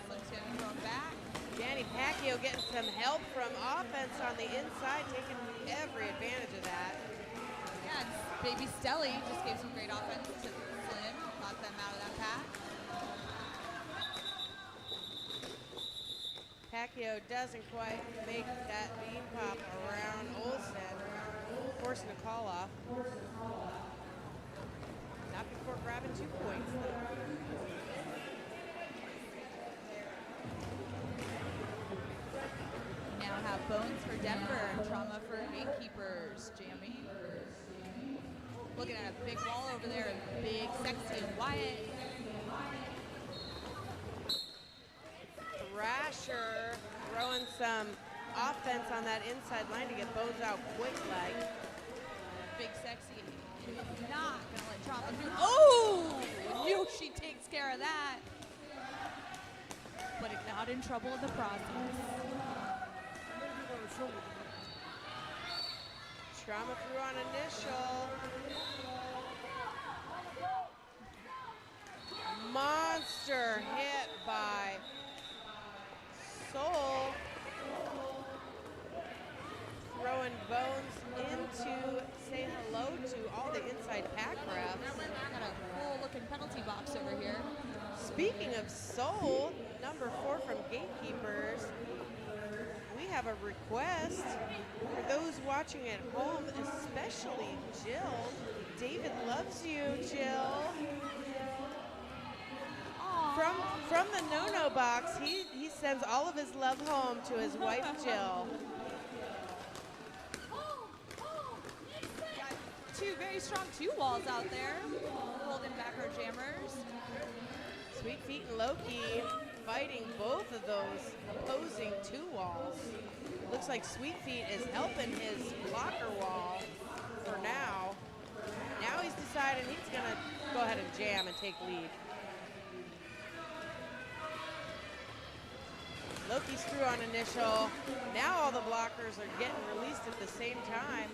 Slim's gonna be going back. Danny Pacquiao getting some help from offense on the inside, taking every advantage of that. Yeah, and Baby Stelly just gave some great offense to Slim, knocked them out of that pack. Pacquiao doesn't quite make that bean pop around Olsen, forcing a call off. Not before grabbing 2 points, though. We now have Bones for Denver and Trauma for Gatekeepers. Jammy. Looking at a big wall over there, and Big Sexy and Wyatt. Thrasher throwing some offense on that inside line to get Bones out quick like. Big Sexy not gonna let Trauma through. Oh! Yoshi got in trouble in the process. Trauma through on initial. Monster hit by Soul. Throwing bones into say hello to all the inside pack refs. Got a cool looking penalty box over here. Speaking of Soul, number 4 from Gatekeepers, we have a request for those watching at home, especially Jill. David loves you, Jill. From the no-no box, he sends all of his love home to his wife, Jill. Got two very strong 2-walls out there, holding back our jammers. Sweet Feet and Loki fighting both of those opposing 2-walls. Looks like Sweet Feet is helping his blocker wall for now. Now he's decided he's gonna go ahead and jam and take lead. Loki's through on initial. Now all the blockers are getting released at the same time.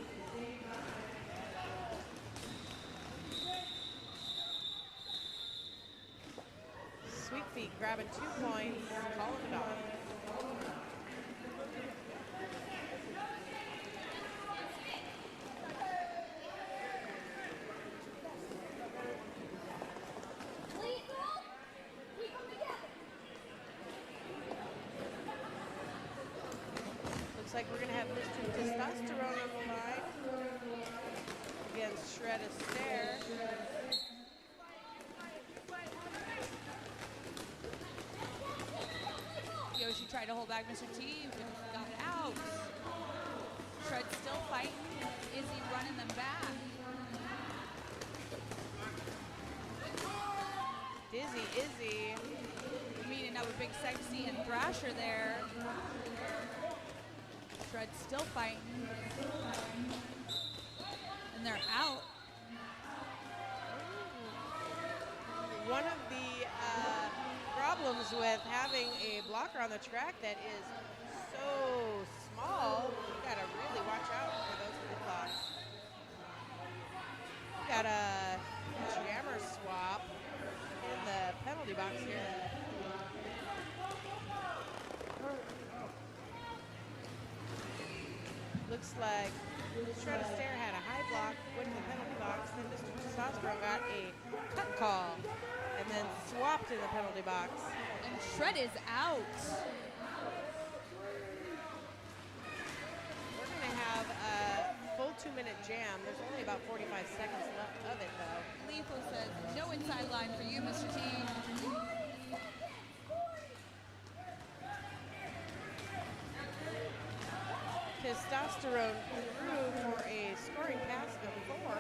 Sweet Feet grabbing 2 points, calling it off. Looks like we're gonna have Mr. Testosterone on the line against Shred Astaire. Yoshi tried to hold back Mr. T, but got it out. Shred's still fighting. Izzy running them back. Dizzy Izzy. Meeting up with Big Sexy and Thrasher there. Shred's still fighting. And they're out. One of the problems with having a blocker on the track that is so small, you gotta really watch out for those blocks. Got a jammer swap in the penalty box here. Looks like Shred Astaire had a high block, went to the penalty box, then Mr. Testosterone got a cut call, and then swapped in the penalty box. And Shred is out. We're gonna have a full 2-minute jam. There's only about 45 seconds left of it though. Lethal says, no inside line for you, Mr. T. Testosterone through for a scoring pass of 4.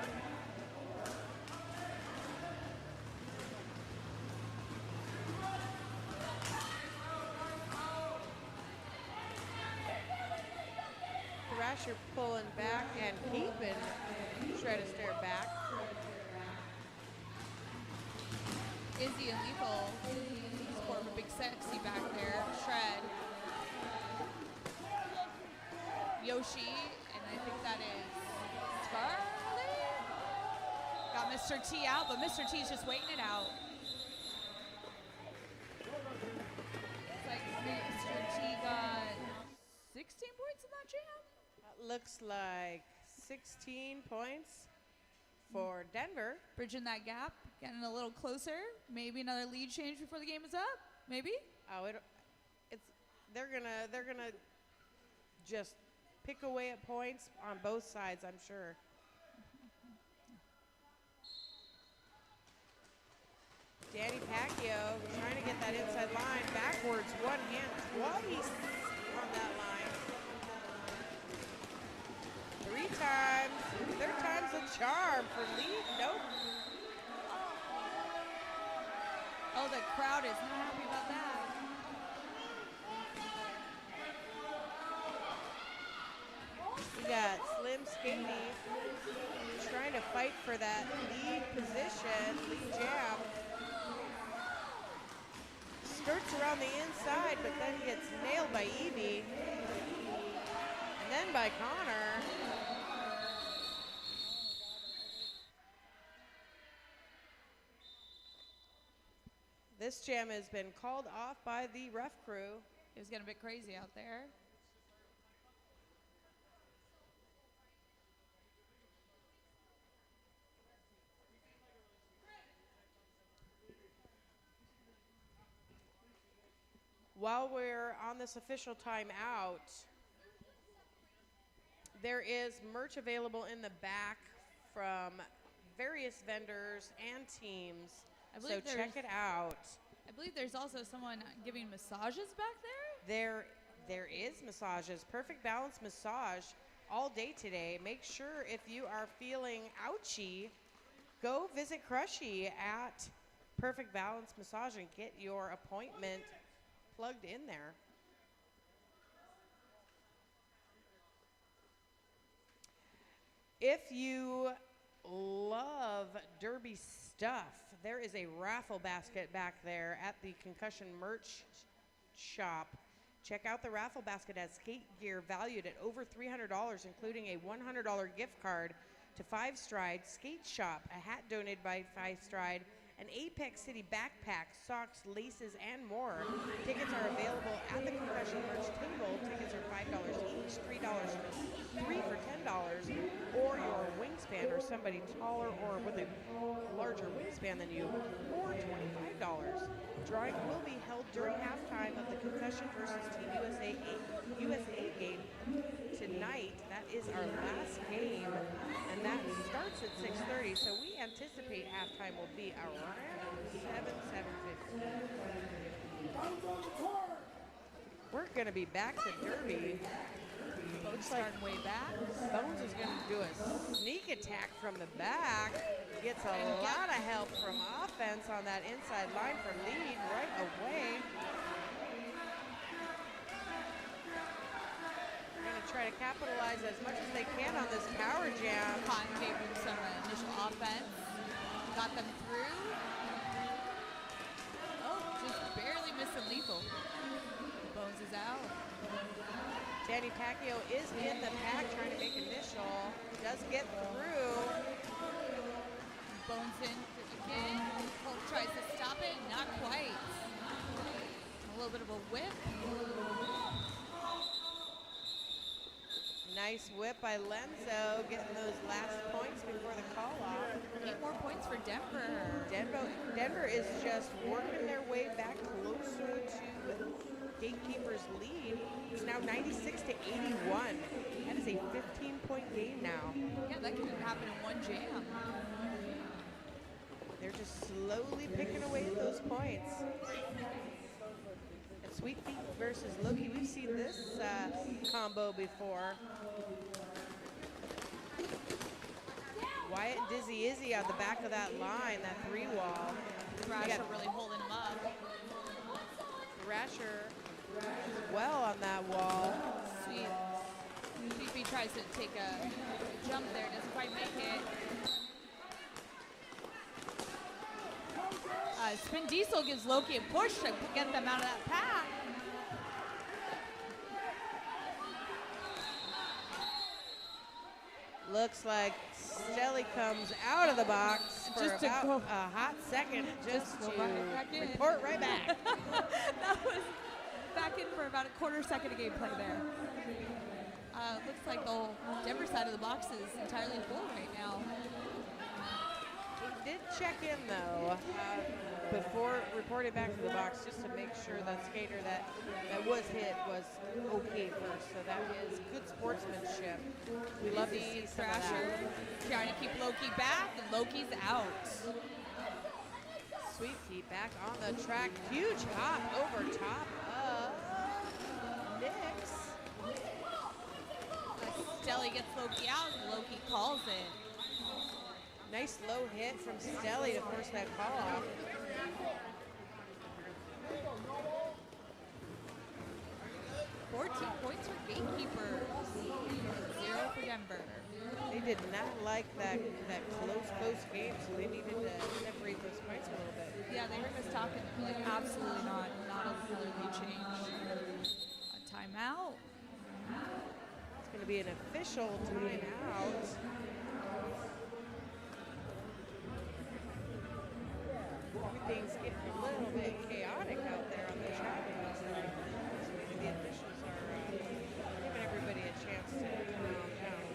Thrasher pulling back and keeping Shred Astaire back. Izzy and Lethal support for Big Sexy back there. Shred. Yoshi, and I think that is Scarlet. Got Mr. T out, but Mr. T's just waiting it out. Looks like Mr. T got 16 points in that jam. That looks like 16 points for Denver. Bridging that gap, getting a little closer. Maybe another lead change before the game is up. Maybe. Oh, they're gonna just pick away at points on both sides, I'm sure. Danny Pacquiao trying to get that inside line backwards, one hand twice on that line. 3 times, 3rd time's a charm for Lee. Nope. Oh, the crowd is not happy about that. We got Slim Skatey trying to fight for that lead position, lead jam. Skirts around the inside, but then Len gets nailed by Evie. And then by Connor. This jam has been called off by the ref crew. It was getting a bit crazy out there. While we're on this official timeout, there is merch available in the back from various vendors and teams, so check it out. I believe there's also someone giving massages back there. There is massages, Perfect Balance Massage, all day today. Make sure if you are feeling ouchy, go visit Crushy at Perfect Balance Massage and get your appointment plugged in there. If you love derby stuff, there is a raffle basket back there at the Concussion merch shop. Check out the raffle basket as skate gear valued at over $300, including a $100 gift card to Five Stride Skate Shop, a hat donated by Five Stride, an Apex City backpack, socks, laces, and more. Tickets are available at the Concussion merch table. Tickets are $5 each, $3 for $3 for $10, or your wingspan or somebody taller or with a larger wingspan than you, or $25. Drawing will be held during halftime of the Concussion versus Team USA game tonight. That is our last game, and that starts at 6:30. So we anticipate halftime will be around 7:50. We're gonna be back to derby. Bones starting way back. Bones is gonna do a sneak attack from the back. Gets a lot of help from offense on that inside line for lead right away. They're gonna try to capitalize as much as they can on this power jam. Cotton gave them some initial offense. Got them through. Oh, just barely missing lethal. Bones is out. Danny Pacquiao is in the pack trying to make initial. Does get through. Bones in again. Holt tries to stop it, not quite. A little bit of a whip. Nice whip by Lenzo, getting those last points before the call off. 8 more points for Denver. Denver is just working their way back closer to Gatekeepers' lead. It's now 96-81. That is a 15-point game now. Yeah, that can happen in one jam. They're just slowly picking away at those points. And Sweet Feet versus Loki, we've seen this combo before. Wyatt and Dizzy Izzy on the back of that line, that 3-wall. Thrasher really holding him up. Thrasher as well on that wall. Sweet Feet tries to take a jump there, doesn't quite make it. Spin Diesel gives Loki a push to get them out of that pack. Looks like Stelly comes out of the box for Just to about go- a hot second just go to right back in. report right back. That was back in for about a quarter second of gameplay there. Looks like the whole Denver side of the box is entirely full right now. He did check in though before reporting back to the box just to make sure that skater that was hit was okay first. So that is good sportsmanship. We love to see some of Thrasher that. trying to keep Loki back, and Loki's out. Sweet Feet back on the track. Huge hop over top of Nix. Stelly gets Loki out, and Loki calls it. Nice low hit from Stelly to force that call off. 14 points for Gatekeepers, 0 for Denver. They did not like that close game, so they needed to separate those points a little bit. Yeah, they heard us talking, like, absolutely not another lead change. A timeout. It's going to be an official timeout. Everything's getting a little bit chaotic out there on the track. So maybe the officials are giving everybody a chance to calm down.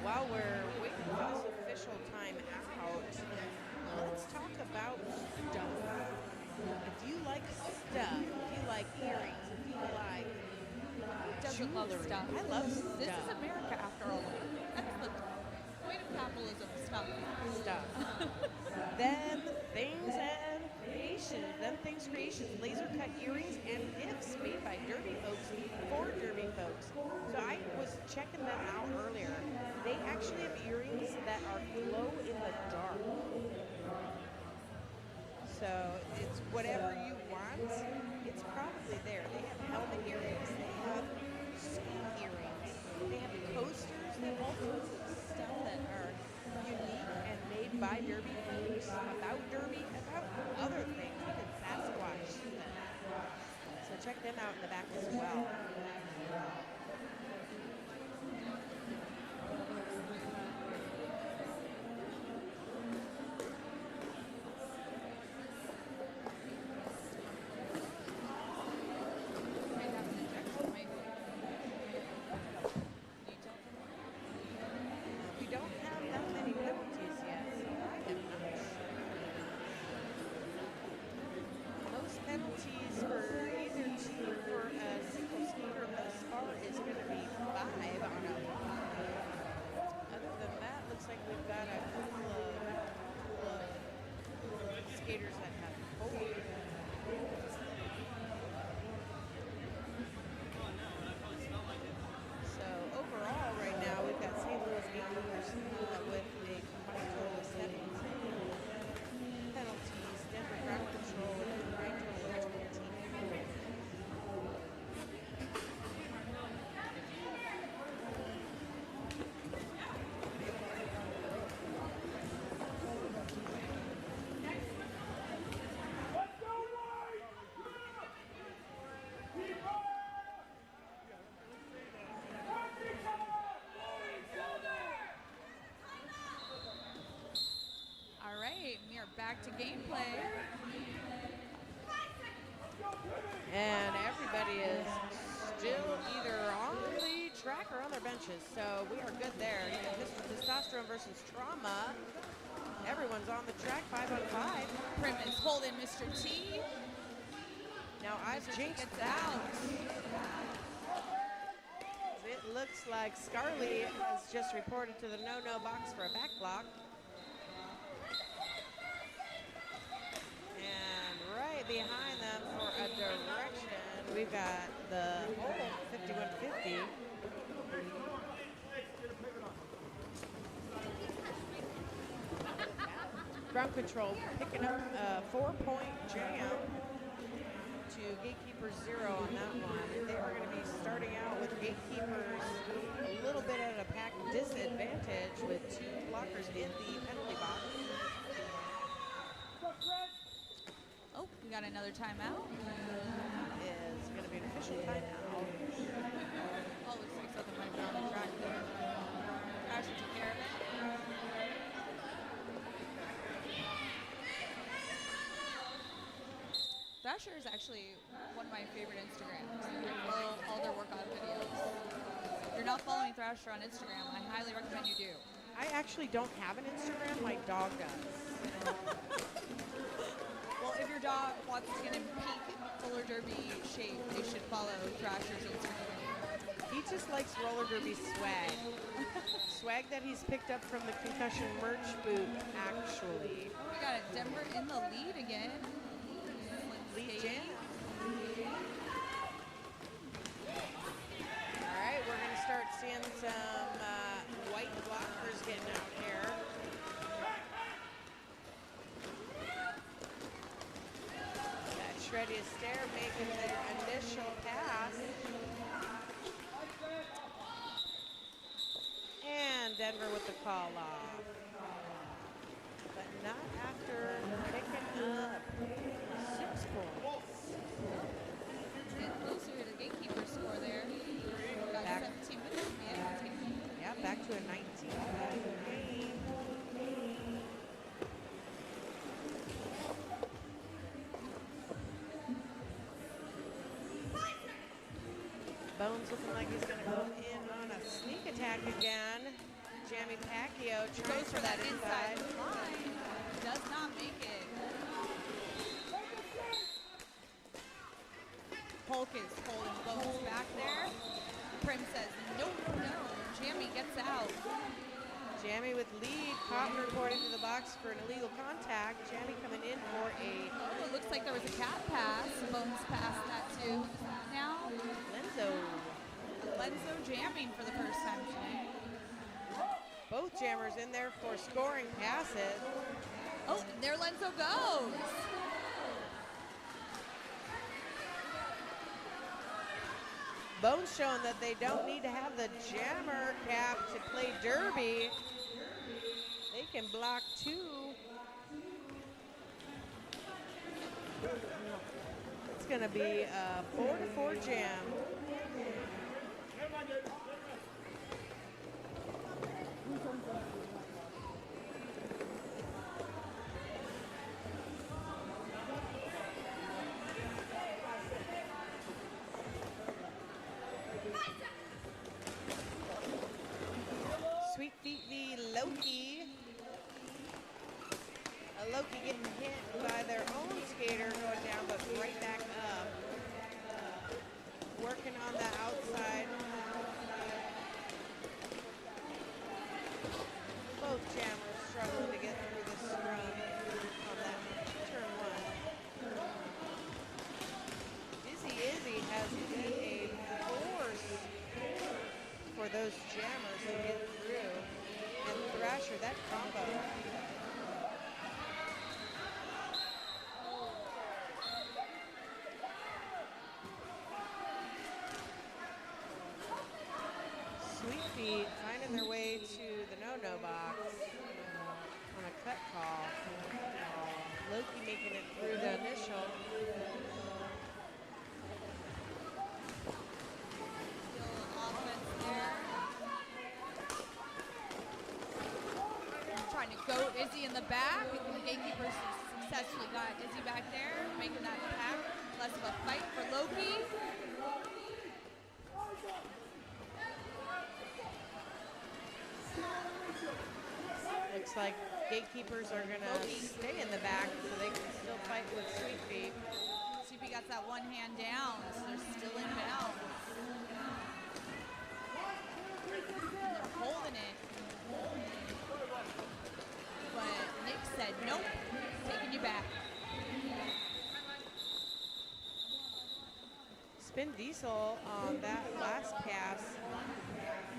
While we're waiting for this official timeout, let's talk about stuff. If you like stuff, if you like earrings, if you like Doesn't love jewelry. stuff. I love stuff. This is America after all. That's the point of capitalism. Stuff. Stuff. Them things and creations. Them things creations. Laser cut earrings and gifts made by Derby folks for Derby folks. So I was checking them out earlier. They actually have earrings that are glow in the dark. So it's whatever you want. It's probably there. They have helmet earrings. They have ski earrings. They have coasters. They have all sorts of stuff that are unique and made by Derby folks, about Derby, about other things, even Sasquatch. So check them out in the back as well. Might have an injection, maybe. We don't have that many penalties yet, so I am not sure. Most penalties for either team for a single skater thus far is going to be 5 on a Other than that, looks like we've got a couple of skaters that have 4. So overall, right now, we've got St. Louis Gatekeepers with a combined total of 17 penalties. Denver Ground Control with a combined total of 24. All right, we are back to gameplay. And everybody is still either on the track or on their benches. So we are good there. You got Mr. Testosterone versus Trauma. Everyone's on the track, 5 on 5. Prim is holding Mr. T. Now I've Mr. T jinxed gets that. out. It looks like Scarlett has just reported to the no-no box for a back block. And right behind them for a direction, we've got the whole 5150. Ground Control picking up a 4-point jam to Gatekeepers 0 on that one. They are going to be starting out with Gatekeepers a little bit at a pack disadvantage with 2 blockers in the penalty box. Oh, we got another timeout. Is going to be an official timeout. Oh, looks like something might be on the track there. Carson took care of it. Thrasher is actually one of my favorite Instagrams. I follow all their workout videos. If you're not following Thrasher on Instagram, I highly recommend you do. I actually don't have an Instagram. My dog does. Well, if your dog wants to get in peak roller derby shape, they should follow Thrasher's Instagram. He just likes roller derby swag. Swag that he's picked up from the concussion merch booth, actually. Oh, we got Denver in the lead again. Lead jam. All right, we're going to start seeing some white blockers getting out here. That Shreddy Astaire making their initial pass. And Denver with the call off. But not after picking up 6 points. Getting closer to the Gatekeepers score there. Got Back. 17 minutes in the end. Yeah, back to a 19 game. Bones looking like he's going to go in on a sneak attack again. Jamie Pacquiao tries Goes for that inside inside. line. Does not make it. Polk is holding Bones back there. Prim says, nope, no. Jamie gets out. Jamie with lead. Cotton reporting to the box for an illegal contact. Jamie coming in for a Oh, it looks like there was a cat pass. Bones passed that too. Now, Lenzo. Lenzo jamming for the first time today. Both jammers in there for scoring passes. Oh, there Lenzo goes. Bones showing that they don't need to have the jammer cap to play derby. They can block 2. It's going to be a 4-4 jam. Sweet Feet v. Loki. Loki getting hit by their own skater going down, but right back up. Working on the outside. Both jammers struggling to get through the scrum on that turn 1. Dizzy Izzy has been a force for those jammers to get through. And Thrasher, that combo. Sweet Feet finding their way to the no-no box on a cut call. Loki making it through the initial. Still offense there. Trying to goat Izzy in the back. The Gatekeepers successfully got Izzy back there, making that pack less of a fight for Loki. Looks like Gatekeepers are going to stay in the back so they can still fight with Sweet Feet. See if he got that one hand down, so they're still in bounds. And they're holding it. But Nick said, nope, taking you back. Spin Diesel on that last pass.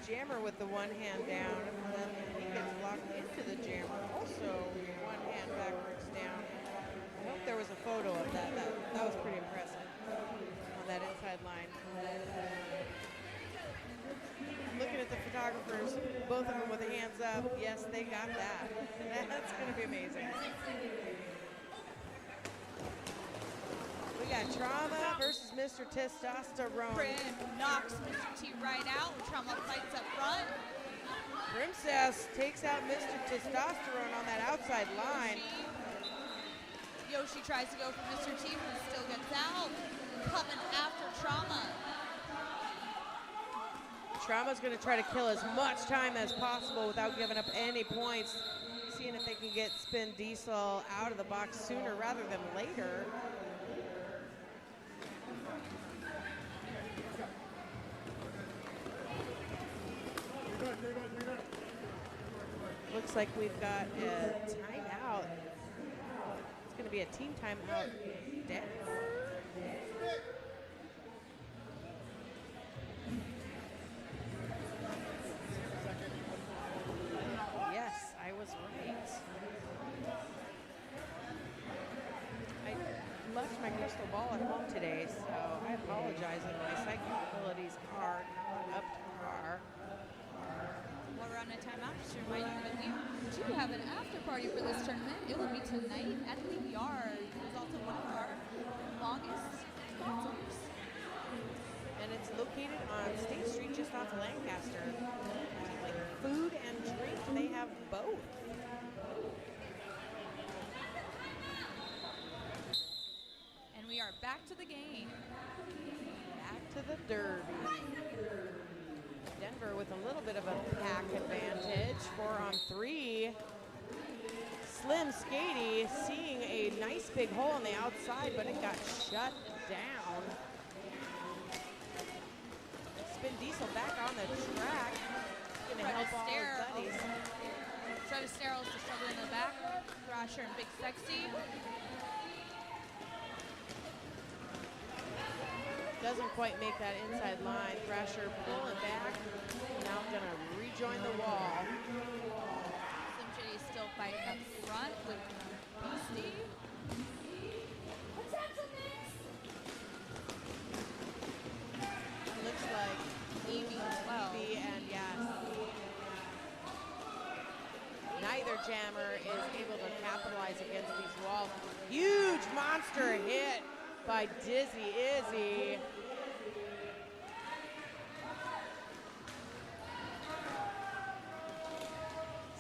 Jammer with the one hand down, and then he gets locked into the jammer. Also, one hand backwards down. I hope there was a photo of that. That was pretty impressive on that inside line. Looking at the photographers, both of them with the hands up. Yes, they got that. That's going to be amazing. We got Trauma versus Mr. Testosterone. Prim knocks Mr. T right out. Trauma fights up front. Princess takes out Mr. Testosterone on that outside line. Yoshi tries to go for Mr. T, but still gets out. Coming after Trauma. Trauma's going to try to kill as much time as possible without giving up any points, seeing if they can get Spin Diesel out of the box sooner rather than later. Looks like we've got a timeout. It's going to be a team timeout. Denver. Yes, I was right. I left my crystal ball at home today, so I apologize if my psychic abilities are not up to par. While we're on a timeout, just to remind you that we do have an after party for this tournament. It will be tonight at the Yard. It's also one of our longest sponsors. And it's located on State Street just off of Lancaster. Like food and drink, they have both. And we are back to the game. Back to the Derby. Denver with a little bit of a pack advantage. 4-on-3. Slim Skady seeing a nice big hole on the outside, but it got shut down. Spin Diesel back on the track. Gonna help all his buddies. Stratosteros to struggle in the back. Thrasher and Big Sexy. Doesn't quite make that inside line. Thrasher pulling back. Now gonna rejoin the wall. Slim Shady still fighting up front with Beastie. Looks like Evie as well. Evie and yes. Neither jammer is able to capitalize against these walls. Huge monster hit by Dizzy Izzy.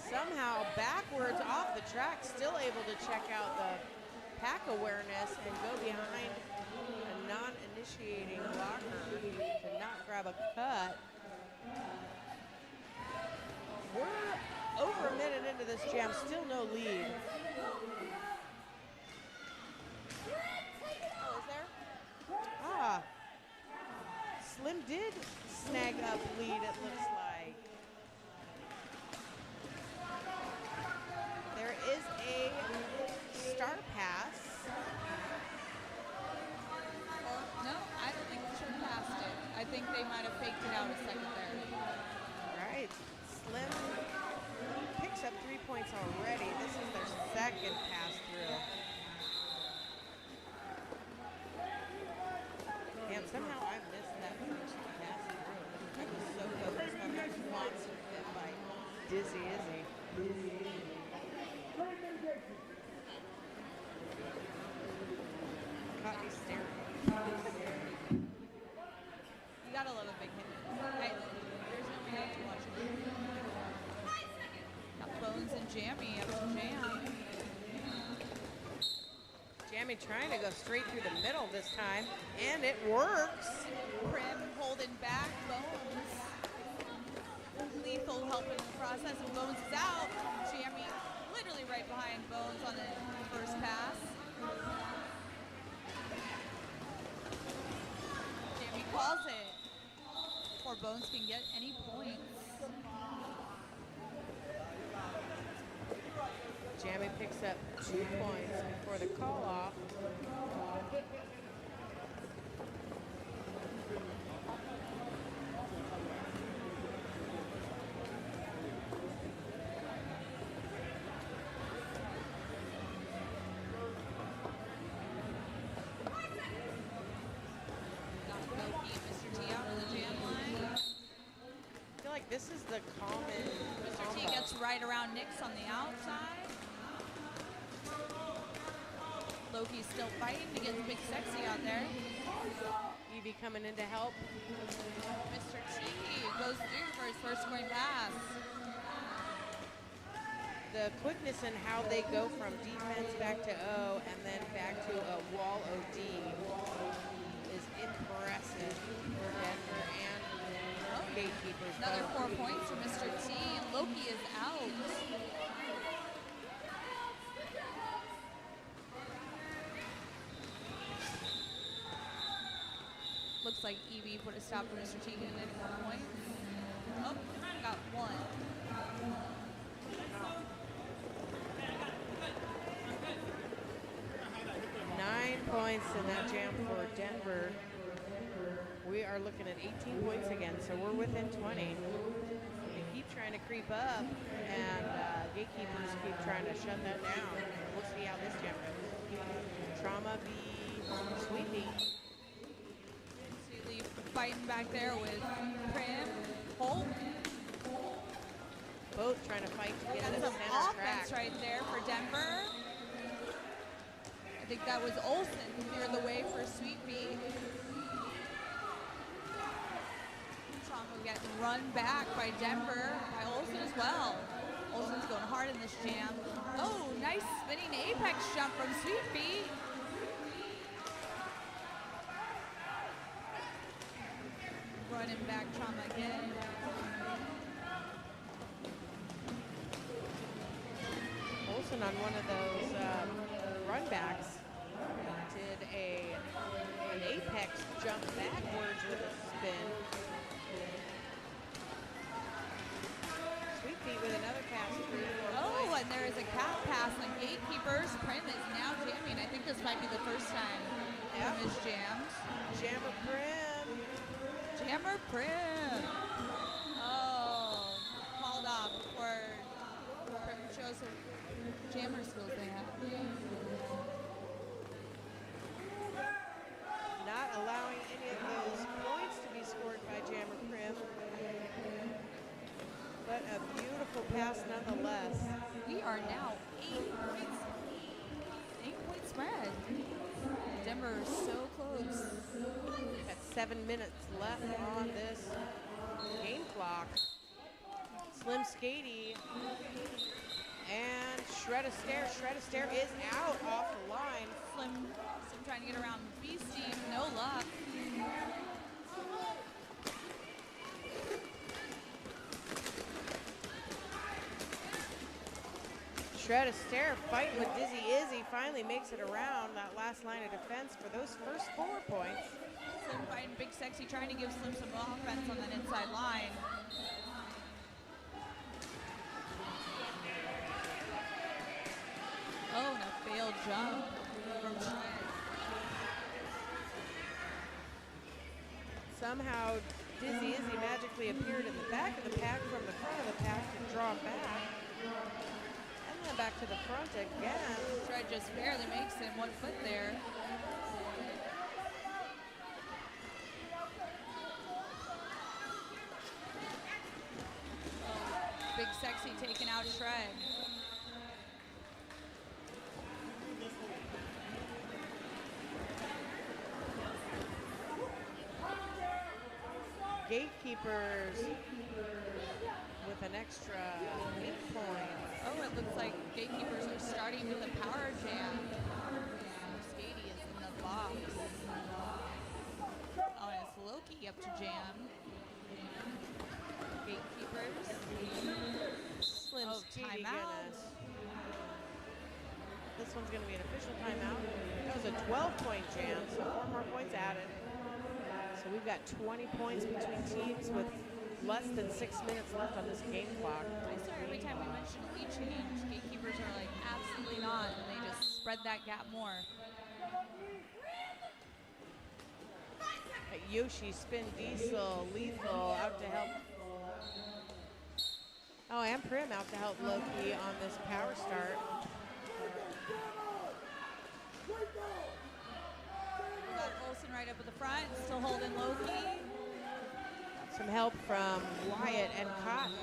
Somehow backwards off the track, still able to check out the pack awareness and go behind a non-initiating blocker to not grab a cut. We're over a minute into this jam, still no lead. Oh, is there? Ah. Slim did snag up lead, it looks like. There is a star pass. No, I don't think they should have passed it. I think they might have faked it out a second there. Right. Slim picks up 3 points already. This is their second pass through. And somehow I missed that first pass through. I was so focused on that monster hit by Dizzy Izzy. Caught me staring. You gotta love a big hit. Hey, there's no way not to watch it. Got Bones and Jammy up to jam. Jammy trying to go straight through the middle this time, and it works. Prim holding back Bones. Lethal helping in the process, and Bones is out. Jammy literally right behind Bones on the first pass. Jammy calls it before Bones can get any points. Jammy picks up 2 points before the call off. Got Goki and Mr. T out on the jam line. I feel like this is the common Mr. T combo. gets right around Nix on the outside. Loki's still fighting to get Big Sexy out there. Evie coming in to help. Mr. T goes through for his first point pass. The quickness in how they go from defense back to O and then back to a wall OD is impressive for Denver. And Oh Gatekeepers. Another both. 4 points for Mr. T, and Loki is out. Looks like Evie put a stop to Mr. T getting any more points. Oh, got one. Nine points in that jam for Denver. We are looking at 18 points again, so we're within 20. They keep trying to creep up, and Gatekeepers keep trying to shut that down. We'll see how this jam goes. Trauma v. Sweetie. Sweetly fighting back there with Prim, Holt. Both trying to fight to get Got in the some center offense track. right there for Denver. I think that was Olsen who cleared the way for Sweet Pea. Trauma getting run back by Denver, by Olsen as well. Olsen's going hard in this jam. Oh, nice spinning apex jump from Sweet Pea. Running back Trauma again. Olsen on one of those run backs did an apex jump backwards with a spin. Sweet Pea with another pass through. Oh, and there is a cat pass on Gatekeepers. Prim is now jamming. I think this might be the first time Yep. Prim is jammed. Jammer Prim. Jammer Prim. Oh, called off for Prim shows some jammer skills they have. Not allowing any of those points to be scored by Jammer Prim. But a beautiful pass nonetheless. We are now 8 points. 8-point spread. Denver is so close. Got 7 minutes left on this game clock. Slim Skady and Shred a Stare is out off the line. Slim trying to get around Beastie, no luck. Shred a Stare fighting with Dizzy Izzy finally makes it around that last line of defense for those first 4 points. Slim fighting Big Sexy, trying to give Slim some offense on that inside line. Oh, and a failed jump from Shred. Somehow Dizzy Izzy magically appeared in the back of the pack from the front of the pack to draw back. And then back to the front again. Shred just barely makes it, 1 foot there. Oh, Big Sexy taking out Shred. Gatekeepers with an extra 8 points. Oh, it looks like Gatekeepers are starting with a power jam. Skady is in the box. Oh, and it's Loki up to jam. Gatekeepers. Slim Oh, Skady timeout. This one's going to be an official timeout. That was a 12-point jam, so 4 more points added. So we've got 20 points between teams with less than 6 minutes left on this game clock. I swear every time we mention a lead change, Gatekeepers are like, absolutely not, and they just spread that gap more. Yoshi, Spin, Diesel, Lethal out to help. Oh, and Prim out to help Loki on this power start. We got Olsen right up at the front, still holding Loki. Some help from Wyatt and Cotton.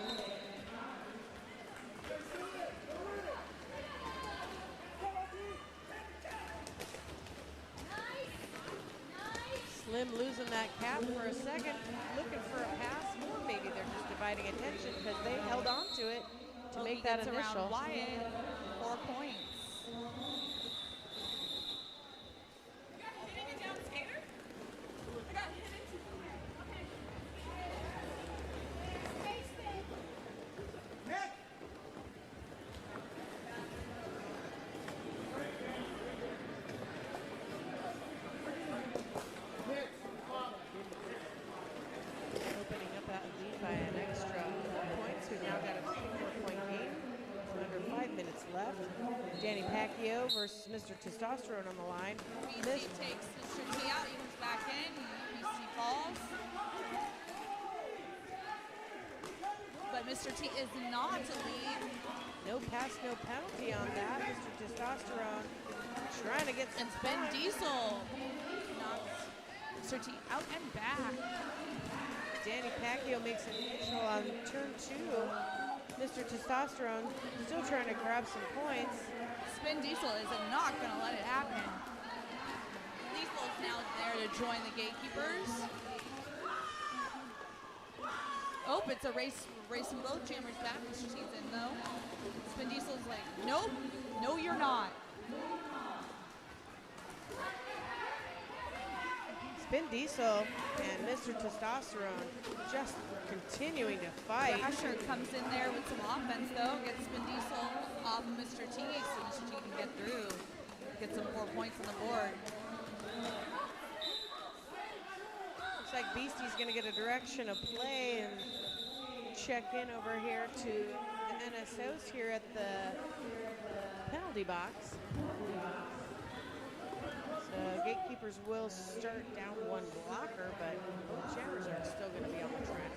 Slim losing that cap for a second, looking for a pass, or maybe they're just dividing attention because they held on to it to Loki make that gets initial. around Wyatt, 4 points. Danny Pacquiao versus Mr. Testosterone on the line. BC takes Mr. T out. He comes back in. BC falls. But Mr. T is not to lead. No pass, no penalty on that. Mr. Testosterone trying to get some And Spin points. Diesel knocks Mr. T out and back. Danny Pacquiao makes an initial on turn 2. Mr. Testosterone still trying to grab some points. Spin Diesel is not going to let it happen. Lethal's now there to join the Gatekeepers. Oh, it's a racing both jammers back. Mr. T's in though. Spin Diesel's like, nope, no you're not. Spin Diesel and Mr. Testosterone just continuing to fight. Asher comes in there with some offense though, gets Spin Diesel off of Mr. T so Mr. T can get through. Get some 4 points on the board. Looks like Beastie's gonna get a direction of play and check in over here to the NSOs here at the penalty box. So Gatekeepers will start down 1 blocker, but both jammers are still going to be on the track.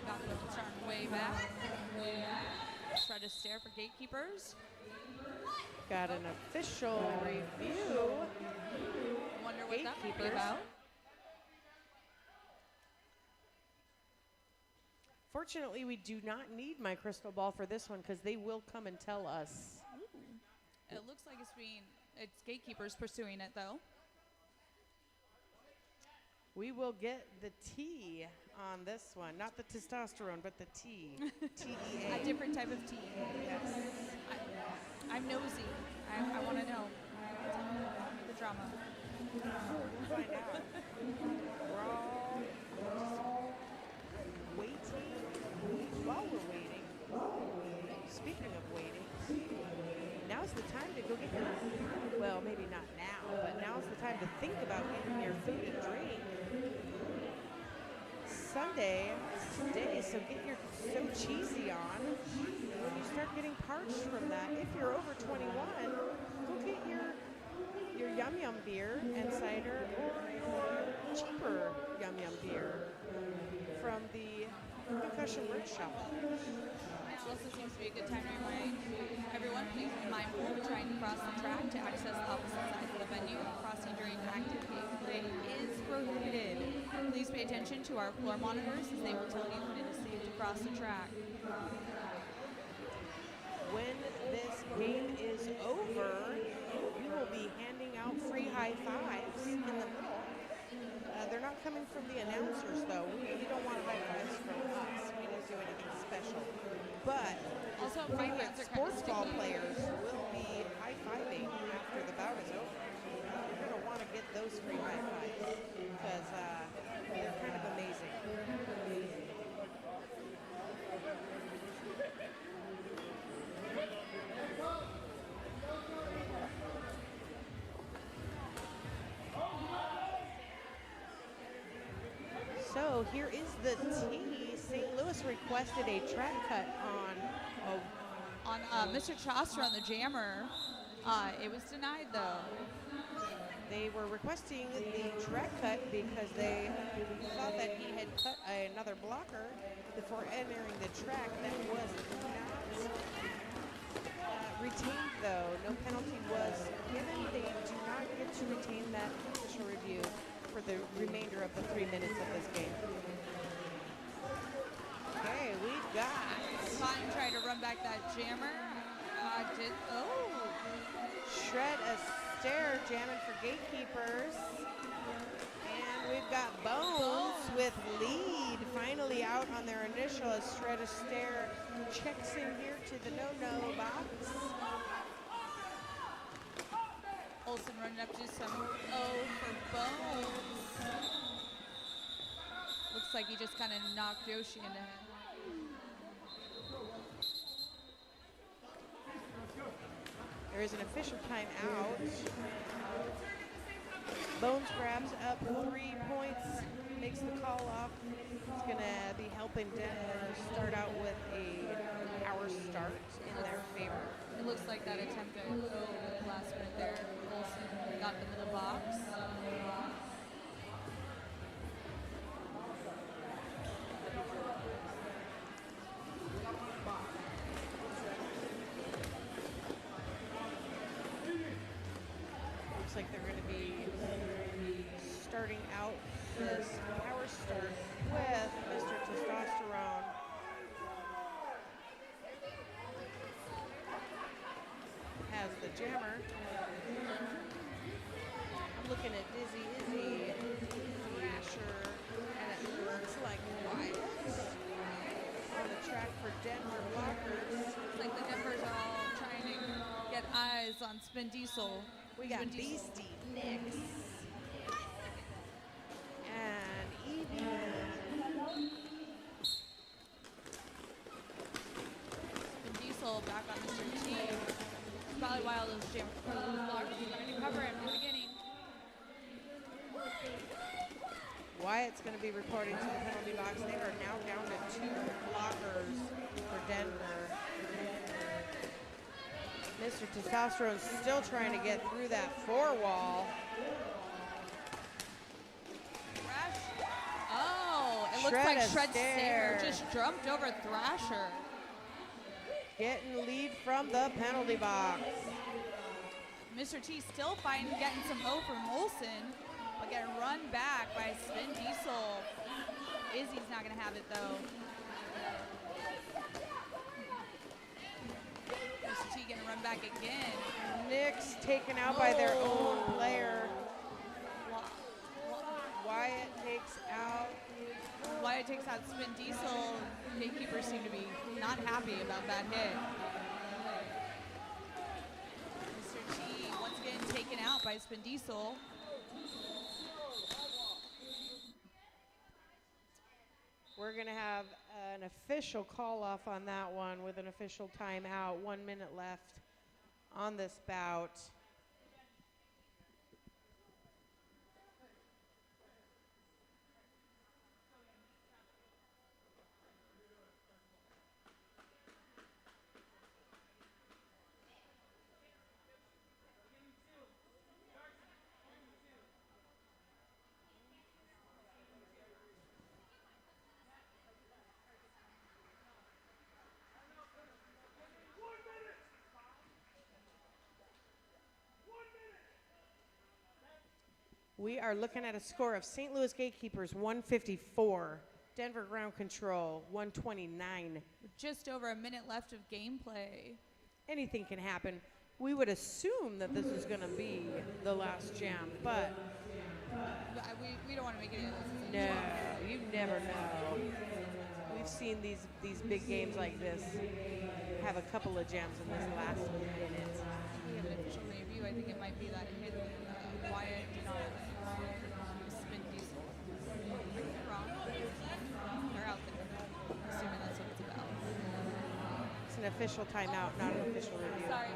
Got the starting way back. Try to stare for Gatekeepers. Got an official review. Wonder what that might be Gatekeepers. about. Fortunately, we do not need my crystal ball for this one because they will come and tell us. It looks like it's Gatekeepers pursuing it though. We will get the T on this one. Not the testosterone, but the T. T-E-A. A different type of tea. Yes. I'm nosy. I want to know. Tell me the drama. We'll find out. We're all waiting. While we're waiting, speaking of waiting, now's the time to go get your, well, maybe not now, but now's the time to think about getting your food and drink. Sunday is today, so get your So Cheesy on. When you start getting parched from that, if you're over 21, go get your Yum Yum beer and cider or your cheaper Yum Yum beer from the Concussion Merch Shop. It also seems to be a good time to remind everyone, please be mindful when trying to cross the track to access the opposite side of the venue. Crossing during active gameplay is prohibited. Please pay attention to our floor monitors as they will tell you when it is safe to cross the track. When this game is over, we will be handing out free high fives in the middle. They're not coming from the announcers, though. We don't want high fives from us. We didn't do anything special. But Also, free fives are kind of sports ball sticky. players will be high-fiving after the bout is over. You're going to want to get those free high fives because they're kind of amazing. So here is the T. St. Louis requested a track cut On Mr. Chaucer on the jammer, it was denied though. they were requesting the track cut because they thought that he had cut another blocker before entering the track. That was not retained though. No penalty was given. They do not get to retain that official review for the remainder of the 3 minutes of this game. Okay, we've got Cotton tried to run back that jammer. Shred Astaire jamming for Gatekeepers. And we've got Bones with lead finally out on their initial as Shred Astaire checks in here to the no-no box. Olsen running up to some for Bones. Looks like he just kind of knocked Yoshi into him. There is an official timeout. Bones grabs up 3 points, makes the call off going to be helping Denver start out with a power start in their favor. It looks like that attempt at the last minute there. Olsen got them in the box. Looks like they're going to be starting out this power start with Mr. Testosterone. Has the jammer. I'm looking at Dizzy Izzy, Thrasher, and it looks like Wyatt on the track for Denver Blockers. Looks like the Denvers are all trying to get eyes on Spin Diesel. We got Spin Diesel. Beastie Nix and Evie. Spin Diesel back on Mr. T. It's probably why all those blockers are trying to cover him in the beginning. Wyatt's going to be reporting to the penalty box. They are now down to 2 blockers for Denver. Mr. Testosterone's still trying to get through that 4-wall. Oh, it looks like Shred Stare just jumped over Thrasher. Getting lead from the penalty box. Mr. T still fighting, getting some O from Olsen, but getting run back by Spin Diesel. Izzy's not going to have it, though. Mr. T getting run back again. Knicks taken out by their own player. Wyatt takes out. Wyatt takes out Spin Diesel. Gatekeepers seem to be not happy about that hit. Mr. T once again taken out by Spin Diesel. We're going to have an official call-off on that one with an official timeout. 1 minute left on this bout. We are looking at a score of St. Louis Gatekeepers 154, Denver Ground Control 129. With just over a minute left of gameplay. Anything can happen. We would assume that this is going to be the last jam, but We don't want to make it. no, you never know. We've seen these big games like this have a couple of jams in this last minute. We have an official review. I think it might be that hit Wyatt did not Spin Diesel. Wrong. They're out there. Assuming that's what it's about. It's an official timeout, not an official review. Sorry.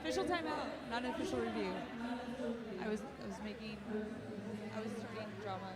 Official timeout, not an official review. I was starting drama.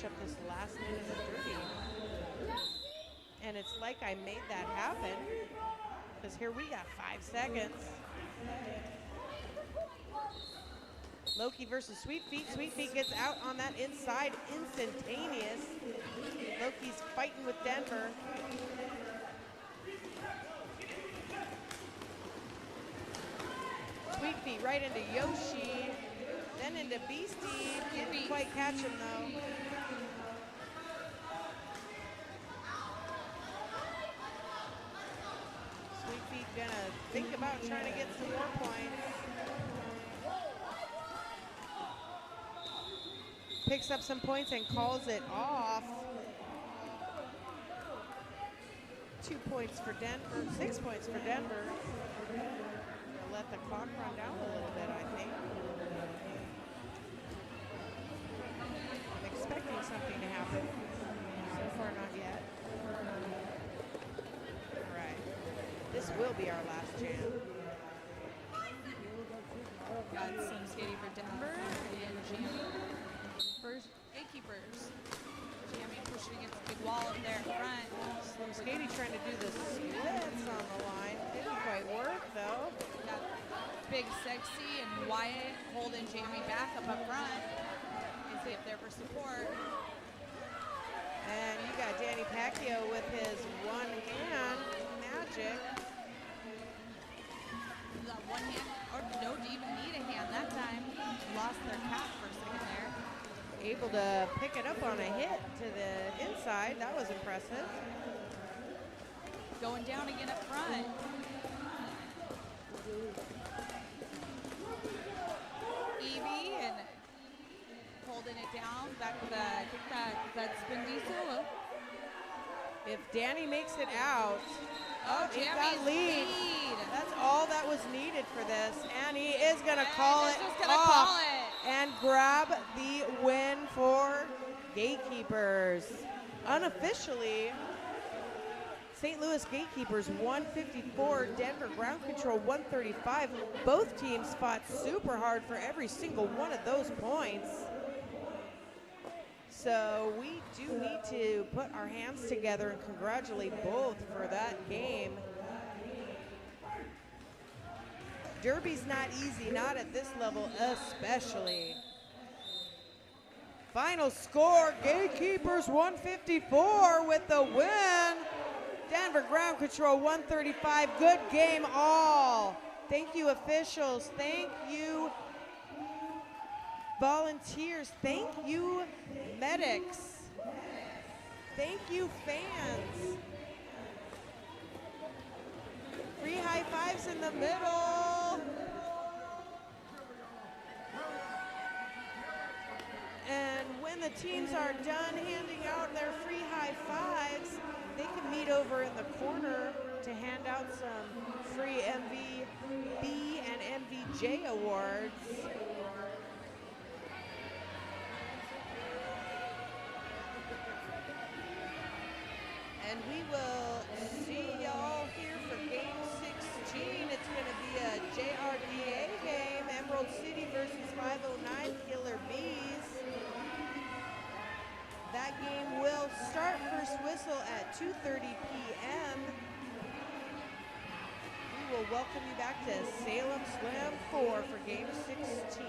Up this last minute of derby. And it's like I made that happen, because here we got 5 seconds. Loki versus Sweet Feet. Sweet Feet gets out on that inside instantaneous. Loki's fighting with Denver. Sweet Sweet feet right into Yoshi, then into Beastie. Didn't quite catch him though. Sweet feet gonna think about trying to get some more points. Picks up some points and calls it off. 2 points for Denver, 6 points for Denver. They'll let the clock run down a little bit, I think. I'm expecting something to happen. So far, not yet. All right. This will be our last jam. Got some skating for Denver and jamming for Gatekeepers. Jamming, pushing against the big wall up there in front. Slim Skady trying to do the splits on the line. Didn't quite work though. Got Big Sexy and Wyatt holding Jamie back up front. Is he up there for support? And you got Danny Pacquiao with his one hand magic. That one hand, or no, didn't even need a hand that time. Lost their cap for a second there. Able to pick it up on a hit to the inside. That was impressive. Going down again up front. Evie and holding it down. Back with a kickback. That's spin diesel. If Danny makes it out, he's got Jamie's lead. That's all that was needed for this. And he is going to call it off and grab the win for Gatekeepers. Unofficially, St. Louis Gatekeepers 154, Denver Ground Control 135. Both teams fought super hard for every single one of those points. So we do need to put our hands together and congratulate both for that game. Derby's not easy, not at this level especially. Final score, Gatekeepers 154 with the win. Denver Ground Control 135, good game all. Thank you officials, thank you volunteers, thank you medics, thank you fans. Free high fives in the middle. And when the teams are done handing out their free high fives, they can meet over in the corner to hand out some free MVB and MVJ awards. And we will see y'all here for game 16. It's going to be a JRDA game, Emerald City versus 509 Killer Bees. That game will start first whistle at 2:30 p.m. We will welcome you back to Salem Slam 4 for game 16.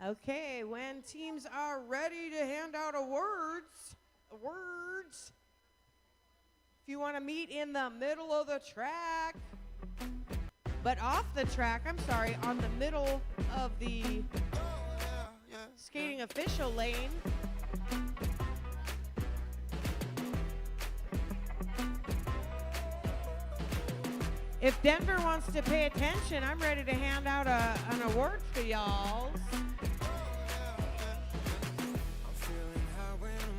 Okay, when teams are ready to hand out awards, if you want to meet in the middle of the track, but off the track, I'm sorry, on the middle of the skating official lane. If Denver wants to pay attention, I'm ready to hand out an award for y'all.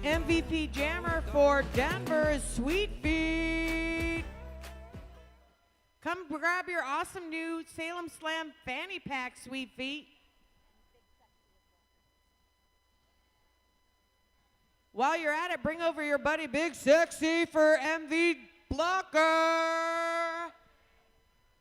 MVP jammer for Denver is Sweet Feet. Come grab your awesome new Salem Slam fanny pack, Sweet Feet. While you're at it, bring over your buddy Big Sexy for MV Blocker.